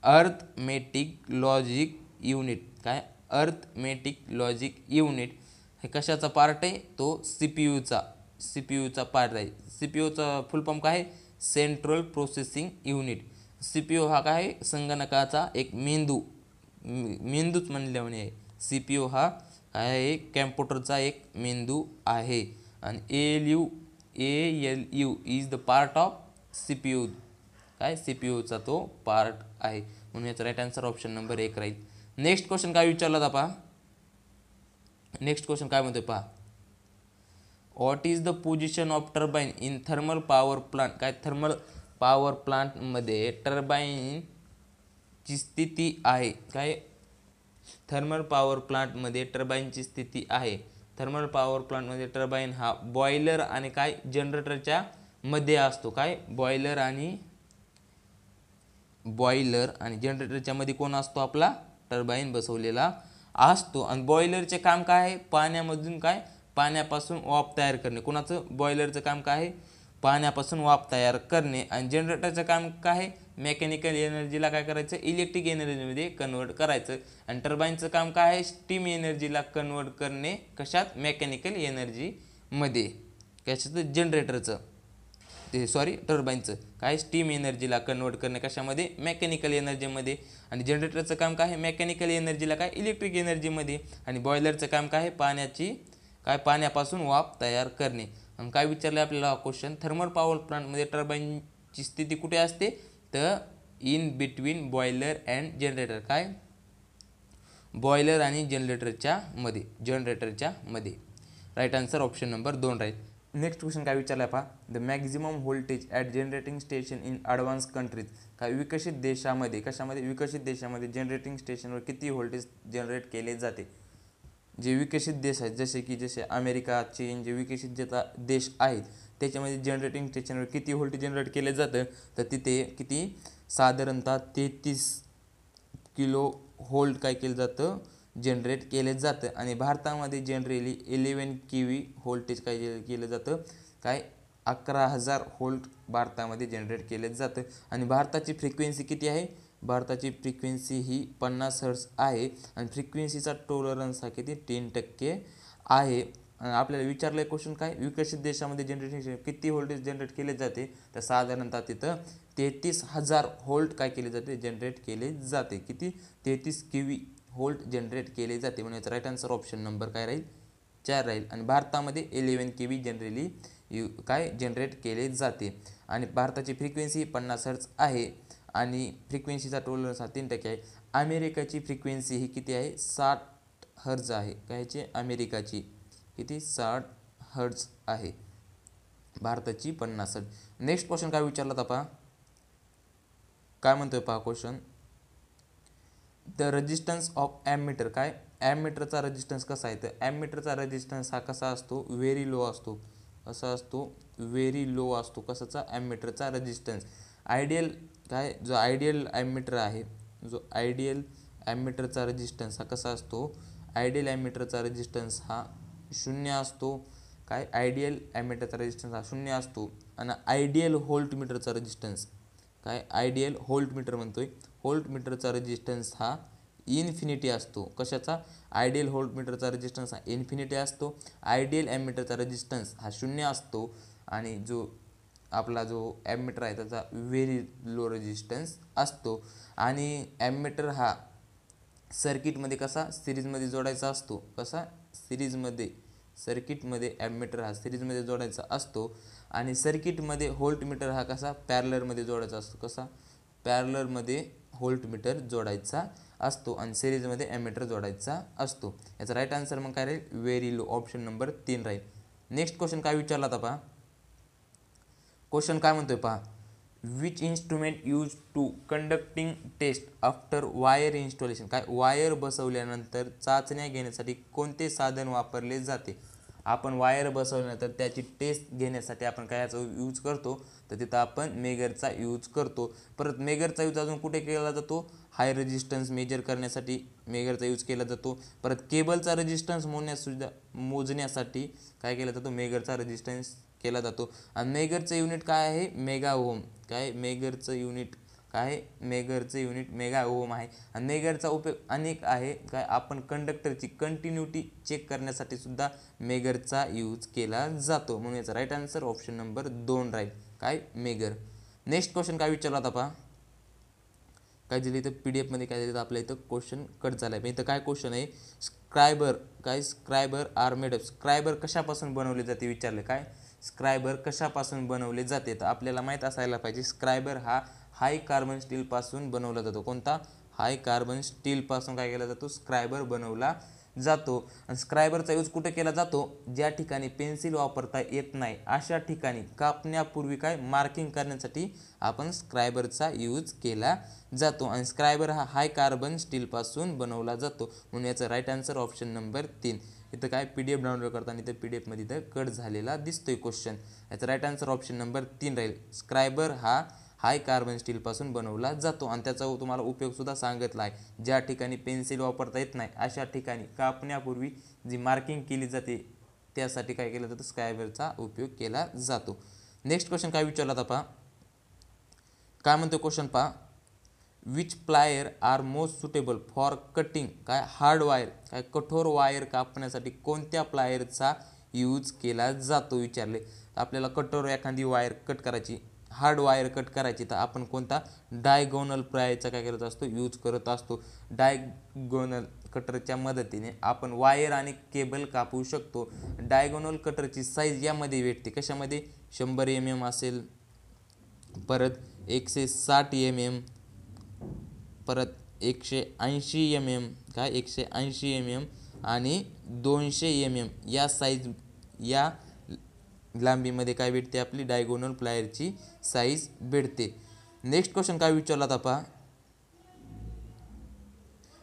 अर्थमेटिक लॉजिक युनिट काय अर्थमेटिक लॉजिक युनिट हे कशाचा पार्ट आहे तो CPUचा पार्ट आहे. CPUचा फुल फॉर्म काय सेंट्रल प्रोसेसिंग युनिट. CPU हा काय संगणकाचा एक मेंदूच म्हणल्याने आहे. CPU हा काय आहे कॅम्प्युटरचा एक मेंदू आहे आणि ALU is the part of CPU काय CPUचा तो पार्ट आहे म्हणून याचा राईट आन्सर ऑप्शन नंबर 1 राहील. नेक्स्ट क्वेश्चन काय विचारला होता पहा नेक्स्ट क्वेश्चन काय म्हणतोय पहा what is the position of turbine in thermal power plant काय थर्मल पॉवर प्लांटमध्ये टर्बाइनची स्थिती आहे काय थर्मल पॉवर प्लांटमध्ये टर्बाईनची स्थिती आहे. थर्मल पॉवर प्लांटमध्ये टर्बाईन हा बॉयलर आणि काय जनरेटरच्या मध्ये असतो. काय बॉयलर आणि जनरेटरच्या मध्ये कोण असतो? आपला टर्बाईन बसवलेला असतो. आणि बॉयलरचे काम काय आहे? पाण्यामधून काय पाण्यापासून वाफ तयार करणे. कोणाचं? बॉयलरचं काम काय आहे? पाण्यापासून वाफ तयार करणे. आणि जनरेटरचं काम काय आहे? मेकॅनिकल एनर्जीला काय करायचं? इलेक्ट्रिक एनर्जीमध्ये कन्वर्ट करायचं. आणि टर्बाईनचं काम काय आहे? स्टीम एनर्जीला कन्वर्ट करणे. कशात? मेकॅनिकल एनर्जीमध्ये. कशाचं? जनरेटरचं टर्बाईनचं काय? स्टीम एनर्जीला कन्वर्ट करणे. कशामध्ये? मेकॅनिकल एनर्जीमध्ये. आणि जनरेटरचं काम काय आहे? मेकॅनिकल एनर्जीला काय? इलेक्ट्रिक एनर्जीमध्ये. आणि बॉयलरचं काम काय आहे? पाण्यापासून वाफ तयार करणे. आणि काय विचारलं आपल्याला क्वेश्चन? थर्मल पॉवर प्लांटमध्ये टर्बाईनची स्थिती कुठे असते? तर in between boiler and generator. काय? बॉयलर आणि जनरेटरच्या मध्ये. राईट आन्सर ऑप्शन नंबर 2 राहील. नेक्स्ट क्वेश्चन काय विचारला पहा? The maximum voltage at generating station in advance countries. काय विकसित देशामध्ये, कशामध्ये? विकसित देशामध्ये जनरेटिंग स्टेशनवर किती व्होल्टेज जनरेट केले जाते? जे विकसित देश आहेत जसे अमेरिका, चीन, जे विकसित देश आहेत त्याच्यामध्ये जनरेटिंग स्टेशनवर किती व्होल्टेज जनरेट केले जातं? तर तिथे किती? साधारणतः 33 किलो व्होल्ट काय केलं जातं? जनरेट केले जातं. आणि भारतामध्ये जनरली 11 kV व्होल्टेज काय केलं जातं? काय 11,000 व्होल्ट भारतामध्ये जनरेट केले जातं. आणि भारताची फ्रिक्वेन्सी किती आहे? भारताची फ्रिक्वेन्सी ही 50 हर्ट्ज आहे. आणि फ्रिक्वेन्सीचा टॉलरन्स हा किती? 10% आहे. आपल्याला विचारलं क्वेश्चन काय? विकसित देशामध्ये जनरेटिंग किती व्होल्टेज जनरेट केले जाते? तर साधारणतः तिथं 33,000 व्होल्ट काय केले जाते? जनरेट केले जाते. किती? 33 kV व्होल्ट जनरेट केले जाते. म्हणजे राईट आन्सर ऑप्शन नंबर काय राहील? 4 राहील. आणि भारतामध्ये 11 kV जनरली काय जनरेट केले जाते. आणि भारताची फ्रिक्वेन्सी 50 हर्ट्ज आहे. आणि फ्रिक्वेन्सीचा टॉलरन्स हा 3% आहे. अमेरिकाची फ्रिक्वेन्सी ही किती आहे? 60 हर्ट्ज आहे. कायची? अमेरिकाची किती? 60 हर्ट्ज आहे. भारताची 50 हर्ट्ज. नेक्स्ट क्वेश्चन काय विचारला होता पहा? काय म्हणतोय पहा question? The resistance of ammeter. काय? ॲममीटरचा रेजिस्टन्स कसा आहे? तर ॲममीटरचा रेजिस्टन्स हा कसा असतो? व्हेरी लो असतो. कसा असतो? व्हेरी लो असतो. कशाचा? ॲममीटरचा रेजिस्टन्स. आयडियल काय? जो आयडियल ॲममीटर आहे, जो आयडियल ॲममीटरचा रेजिस्टन्स हा कसा असतो? आयडियल ॲममीटरचा रेजिस्टन्स हा 0 असतो. काय? आयडियल ॲममीटरचा रेजिस्टन्स हा 0 असतो. आणि आयडियल व्होल्टमीटरचा रेजिस्टन्स काय? आयडियल व्होल्टमीटर म्हणतोय. व्होल्टमीटरचा रेजिस्टन्स हा इन्फिनिटी असतो. कशाचा? आयडियल व्होल्टमीटरचा रेजिस्टन्स हा इन्फिनिटी असतो. आयडियल ॲममीटरचा रेजिस्टन्स हा 0 असतो. आणि जो ॲममीटर आहे त्याचा व्हेरी लो रेजिस्टन्स असतो. आणि ॲममीटर हा सर्किटमध्ये कसा? सिरीजमध्ये जोडायचा असतो. कसा? सर्किटमध्ये ॲममीटर हा सिरीजमध्ये जोडायचा असतो. आणि सर्किटमध्ये व्होल्टमीटर हा कसा? पॅरलरमध्ये जोडायचा असतो. कसा? पॅरलरमध्ये व्होल्टमीटर जोडायचा असतो. आणि सिरीजमध्ये ॲममीटर जोडायचा असतो. याचा राईट आन्सर मग काय राहील? Very low. ऑप्शन नंबर 3 राहील. नेक्स्ट क्वेश्चन काय विचारला होता पहा? क्वेश्चन काय म्हणतोय पहा? Which instrument use to conducting test after wire installation. काय? वायर बसवल्यानंतर चाचण्या घेण्यासाठी कोणते साधन वापरले जाते? आपण वायर बसवल्यानंतर त्याची टेस्ट घेण्यासाठी आपण काय याचा यूज करतो? तर तिथं आपण मेगरचा यूज करतो. परत मेगरचा यूज अजून कुठे केला जातो? हाय रेजिस्टन्स मेजर करण्यासाठी मेगरचा यूज केला जातो. परत केबलचा रेजिस्टन्स मोजण्यासाठी काय केला जातो? मेगरचा रेजिस्टन्स केला जातो. आणि मेगरचं युनिट काय आहे? Mega ohm. काय? मेगरचं युनिट काय? मेगरचं युनिट मेगा ओम आहे. आणि मेगरचा उपयोग अनेक आहे. काय? आपण कंडक्टरची कंटिन्युटी चेक करण्यासाठी सुद्धा मेगरचा यूज केला जातो. म्हणून याचा राईट आन्सर ऑप्शन नंबर 2 राहील. काय? मेगर. नेक्स्ट क्वेश्चन काय विचारला होता पहा? काय दिलं इथं PDF मध्ये काय दिलं? आपल्या इथं क्वेश्चन कट झाला आहे. इथं काय क्वेश्चन आहे? स्क्रायबर. काय? स्क्रायबर आर मेड ऑफ. स्क्रायबर कशापासून बनवले जाते विचारले. काय? स्क्रायबर कशापासून बनवले जाते? तर आपल्याला माहीत असायला पाहिजे स्क्रायबर हा हाय कार्बन स्टीलपासून बनवला जातो. कोणता? हाय कार्बन स्टीलपासून काय केला जातो? स्क्रायबर बनवला जातो. आणि स्क्रायबरचा यूज कुठे केला जातो? ज्या ठिकाणी पेन्सिल वापरता येत नाही अशा ठिकाणी कापण्यापूर्वी काय मार्किंग करण्यासाठी आपण स्क्रायबरचा यूज केला जातो. आणि स्क्रायबर हा हाय कार्बन स्टीलपासून बनवला जातो. म्हणून याचं राईट आन्सर ऑप्शन नंबर 3. इथं काय PDF डाउनलोड करताना इथं PDF इथं कट झालेला दिसतोय क्वेश्चन. याचं राईट आन्सर ऑप्शन नंबर 3 राहील. स्क्रायबर हा हाय कार्बन स्टीलपासून बनवला जातो. आणि त्याचा तुम्हाला उपयोगसुद्धा सांगितला आहे. ज्या ठिकाणी पेन्सिल वापरता येत नाही अशा ठिकाणी कापण्यापूर्वी जी मार्किंग केली जाते त्यासाठी काय केलं जातं? स्क्रायबरचा उपयोग केला जातो. नेक्स्ट क्वेश्चन काय विचारला होता पहा. काय म्हणतो क्वेश्चन पहा. Which plier are most suitable for cutting काय हार्ड वायर काय कठोर वायर कापण्यासाठी कोणत्या प्लायरचा यूज केला जातो विचारले. आपल्याला कठोर एखादी वायर कट करायची, हार्ड वायर कट करायची, तर आपण कोणता डायगोनल प्लायरचा काय करत असतो? यूज करत असतो. डायगोनल कटरच्या मदतीने आपण वायर आणि केबल कापू शकतो. डायगोनल कटरची साईज यामध्ये भेटते कशामध्ये? 100 mm असेल, परत 160 mm, परत 180 mm काय 180 mm आणि 200 mm या साईज या लांबीमध्ये काय भेटते? आपली डायगोनल प्लायरची साईज भेटते. नेक्स्ट क्वेश्चन काय विचारला होता पहा.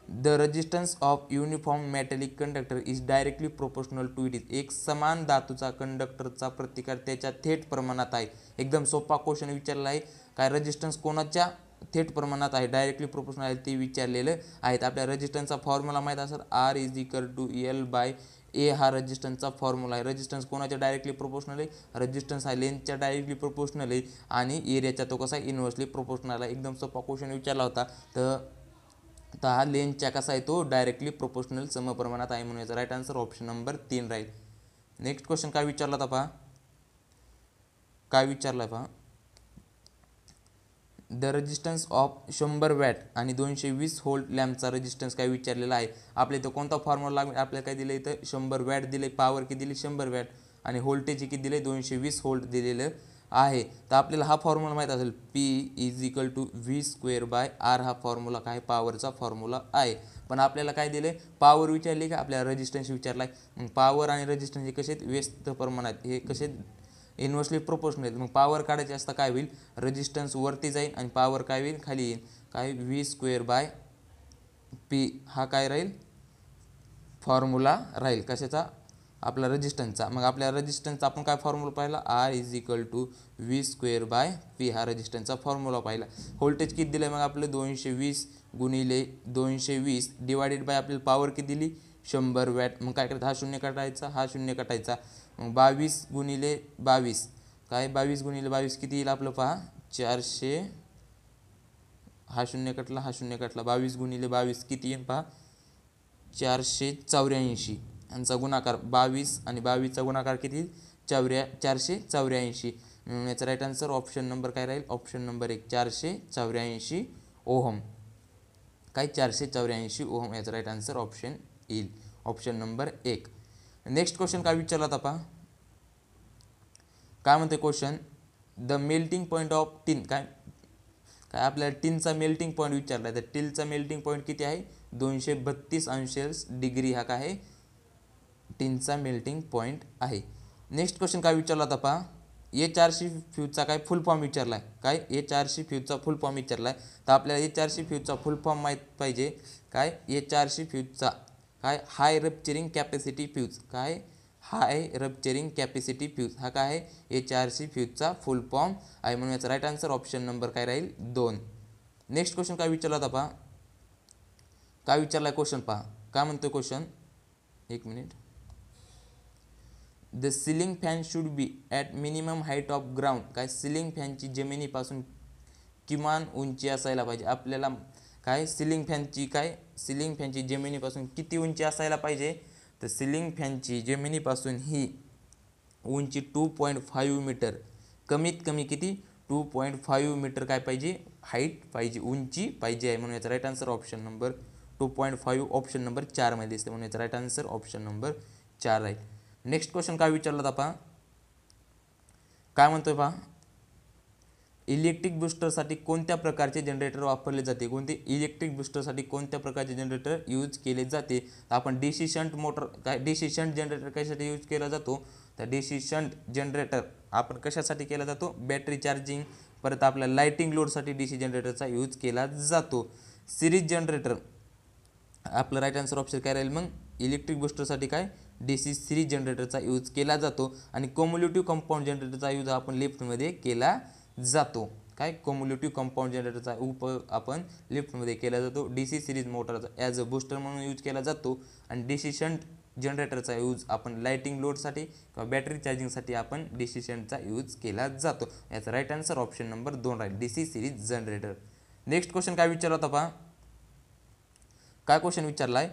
The resistance of uniform metallic conductor is directly proportional to it is. एक समान धातूचा कंडक्टरचा प्रतिकार त्याच्या थेट प्रमाणात आहे. एकदम सोपा क्वेश्चन विचारला आहे. काय रेजिस्टन्स कोणाच्या थेट प्रमाणात आहे? डायरेक्टली प्रोपोर्शनल आहे ते विचारलेलं आहेत. आपल्या रेजिस्टन्सचा फॉर्म्युला माहीत असेल, R=L/A हा रेजिस्टन्सचा फॉर्म्युला आहे. रेजिस्टन्स कोणाच्या डायरेक्टली प्रोपोर्शनल आहे? रेजिस्टन्स हा लेंथच्या डायरेक्टली प्रोपोर्शनल आहे आणि एरियाच्या तो कसा आहे? इन्व्हर्सली प्रोपोर्शनल आहे. एकदम सोपा क्वेश्चन विचारला होता. तर हा लेंथच्या कसा आहे? तो डायरेक्टली प्रोपोर्शनल समप्रमाणात आहे. म्हणून याचा राईट आन्सर ऑप्शन नंबर 3 राहील. नेक्स्ट क्वेश्चन काय विचारला होता पहा. काय विचारला पहा. द रेजिस्टन्स ऑफ 100 वॅट आणि 220 व्होल्ट लॅम्पचा रेजिस्टन्स काय विचारलेला आहे. आपल्या इथं कोणता फॉर्म्युला लागेल? आपल्याला काय दिलं इथं? 100 वॅट दिले, पॉवर किती दिली? 100 वॅट, आणि व्होल्टेज किती दिले? 220 व्होल्ट दिलेलं आहे. तर आपल्याला हा फॉर्म्युला माहीत असेल, P=V²/R हा फॉर्म्युला काय? पॉवरचा फॉर्म्युला आहे. पण आपल्याला काय दिले? पॉवर विचारली का? आपल्याला रेजिस्टन्स विचारला आहे. मग पॉवर आणि रेजिस्टन्स हे कसे व्यस्त प्रमाणात, हे कसे इन्व्हर्सली प्रोपोर्शनल. मग पॉवर काढायची असता काय होईल? रेजिस्टन्स वरती जाईल आणि पॉवर काय होईल? खाली येईल. काय? V²/P हा काय राहील? फॉर्म्युला राहील कशाचा? आपला रेजिस्टन्सचा. मग आपल्या रेजिस्टन्सचा आपण काय फॉर्म्युला पाहिला? R=V²/P हा रेजिस्टन्सचा फॉर्म्युला पाहिला. व्होल्टेज किती दिलं? मग आपलं 220 गुणिले 220 डिवायडेड बाय आपल्याला पॉवर किती दिली? 100 वॅट. मग काय करायचं? हा शून्य काढायचा, हा शून्य काढायचा. मग 22 गुणिले 22 काय? 22 गुणिले 22 किती येईल आपलं पहा? 400. हा शून्य कटला, हा शून्य कटला. 22 गुणिले 22 किती येईल पहा? 484. यांचा गुणाकार 22 आणि 22चा गुणाकार किती? 484. याचा राईट आन्सर ऑप्शन नंबर काय राहील? Option number 1 484 ohm. काय? 484 ओहम याचा राईट आन्सर ऑप्शन येईल. Option number 1. नेक्स्ट क्वेश्चन काय विचारला होता पहा. काय म्हणते question. The melting point of tin काय काय आपल्याला टिनचा मेल्टिंग पॉईंट विचारला आहे. तर टिनचा मेल्टिंग पॉईंट किती आहे? 232° हा काय आहे? टिनचा मेल्टिंग पॉईंट आहे. नेक्स्ट क्वेश्चन काय विचारला होता पहा. HRC फ्यूजचा काय फुल फॉर्म विचारला आहे. काय? HRC फ्यूजचा फुल फॉर्म विचारला आहे. तर आपल्याला HRC फ्यूजचा फुल फॉर्म माहीत पाहिजे. काय? HRC फ्यूजचा काय? हाय रप्चरिंग कॅपॅसिटी फ्यूज. काय? हाय रप्चरिंग कॅपॅसिटी फ्यूज हा काय आहे? HRC फ्यूजचा फुल फॉर्म आहे. म्हणून याचा राईट आन्सर ऑप्शन नंबर काय राहील? 2. नेक्स्ट क्वेश्चन काय विचारला होता पहा. काय विचारला क्वेश्चन पहा. काय म्हणतो क्वेश्चन? एक minute. The ceiling fan should be at minimum height of ground. काय? सिलिंग फॅनची जमिनीपासून किमान उंची असायला पाहिजे. आपल्याला काय? सिलिंग फॅनची जमिनीपासून किती उंची असायला पाहिजे? तर सिलिंग फॅनची जमिनीपासून ही उंची 2.5 मीटर, कमीत कमी किती? 2.5 मीटर काय पाहिजे? हाईट पाहिजे, उंची पाहिजे आहे. म्हणून याचा right answer option number 2.5 option number 4 मध्ये दिसते. म्हणून याचा राईट आन्सर ऑप्शन नंबर 4 राहील. नेक्स्ट क्वेश्चन काय विचारला होता पहा. काय म्हणतोय पहा. इलेक्ट्रिक बूस्टरसाठी कोणत्या प्रकारचे जनरेटर वापरले जाते, कोणते इलेक्ट्रिक बूस्टरसाठी कोणत्या प्रकारचे जनरेटर यूज केले जाते. तर आपण डीसी शंट मोटर काय डीसी शंट जनरेटर कशासाठी यूज केला जातो, तर डीसी शंट जनरेटर आपण कशासाठी केला जातो, बॅटरी चार्जिंग, परत आपल्या लाइटिंग लोडसाठी डीसी जनरेटरचा यूज केला जातो. सिरीज जनरेटर आपलं राईट आन्सर ऑप्शन काय राहील मग, इलेक्ट्रिक बूस्टरसाठी काय डीसी सिरीज जनरेटरचा यूज केला जातो. आणि कम्युलेटिव्ह कंपाऊंड जनरेटरचा यूज आपण लिफ्टमध्ये केला जातो. काय कम्युलेटिव्ह कंपाऊंड जनरेटरचा उपयोग आपण लिफ्टमध्ये केला जातो. डीसी सिरीज मोटरचा ॲज अ बूस्टर म्हणून यूज केला जातो. आणि डीसी शंट जनरेटरचा यूज आपण लाइटिंग लोडसाठी किंवा बॅटरी चार्जिंगसाठी आपण डीसी शंटचा यूज केला जातो. याचा राईट आन्सर ऑप्शन नंबर 2 राहील, DC series generator. Next question काय विचारला होता पहा, काय क्वेश्चन विचारला आहे,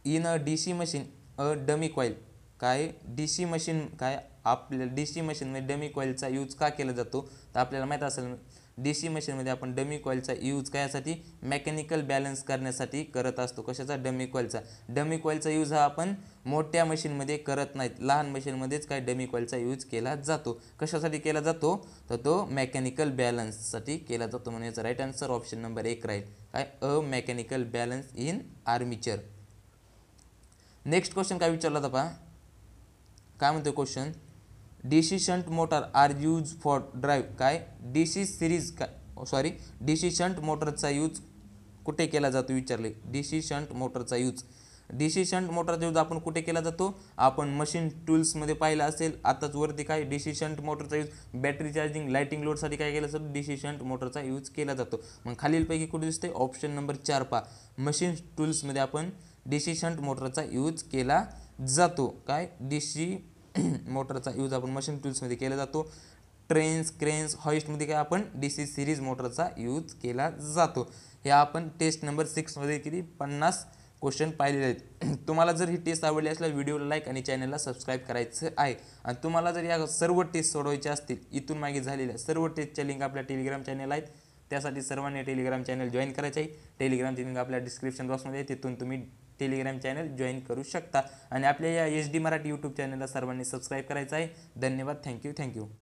in a DC machine a dummy coil. काय डीसी मशीन काय आपल्या डीसी मशीनमध्ये डमी कॉईलचा यूज का केला जातो, तर आपल्याला माहीत असेल डीसी मशीनमध्ये आपण डमी कॉईलचा यूज कायसाठी, मेकॅनिकल बॅलन्स करण्यासाठी करत असतो. कशाचा, डमी कॉईलचा. डमी कॉईलचा यूज हा आपण मोठ्या मशीनमध्ये करत नाहीत, लहान मशीनमध्येच काय डमी कॉईलचा यूज केला जातो. कशासाठी केला जातो, तर तो मेकॅनिकल बॅलन्ससाठी केला जातो. म्हणून याचा राईट आन्सर ऑप्शन नंबर 1 राहील, काय a mechanical balance in armature. Next question काय विचारला होता पहा, काय म्हणतो question, DC shunt motor are use for drive. काय डीसी सिरीज डीसी शंट मोटरचा यूज कुठे केला जातो विचारले. डीसी शंट मोटरचा यूज आपण कुठे केला जातो, आपण मशीन टूल्समध्ये पाहिलं असेल आताच वरती. काय डीसी शंट मोटरचा यूज बॅटरी चार्जिंग लाइटिंग लोडसाठी काय केला जातो, डीसी शंट मोटरचा यूज केला जातो. मग खालीलपैकी कुठे दिसते, ऑप्शन नंबर 4 पहा, मशीन टूल्समध्ये आपण डीसी शंट मोटरचा यूज केला जातो. काय डीसी मोटरचा यूज आपण मशीन टूल्समध्ये केला जातो. ट्रेन्स क्रेन्स हॉइस्टमध्ये काय आपण डीसी सिरीज मोटरचा यूज केला जातो. हे आपण टेस्ट नंबर 6 मध्ये किती 50 क्वेश्चन पाहिलेले आहेत. तुम्हाला जर ही टेस्ट आवडली असल्यास व्हिडिओला लाईक आणि चॅनलला सबस्क्राईब करायचं आहे. आणि तुम्हाला जर या सर्व टेस्ट सोडवायचे असतील, इथून मागे झालेल्या सर्व टेस्टच्या लिंक आपल्या टेलिग्राम चॅनल आहेत, त्यासाठी सर्वांनी टेलिग्राम चॅनल जॉईन करायचे आहे. टेलिग्रामची लिंक आपल्या डिस्क्रिप्शन बॉक्समध्ये आहे, तिथून तुम्ही टेलिग्राम चॅनल जॉईन करू शकता. आणि आपल्या या HD मराठी यूट्यूब चॅनलला सर्वांनी सबस्क्राईब करायचं आहे. धन्यवाद. थँक्यू.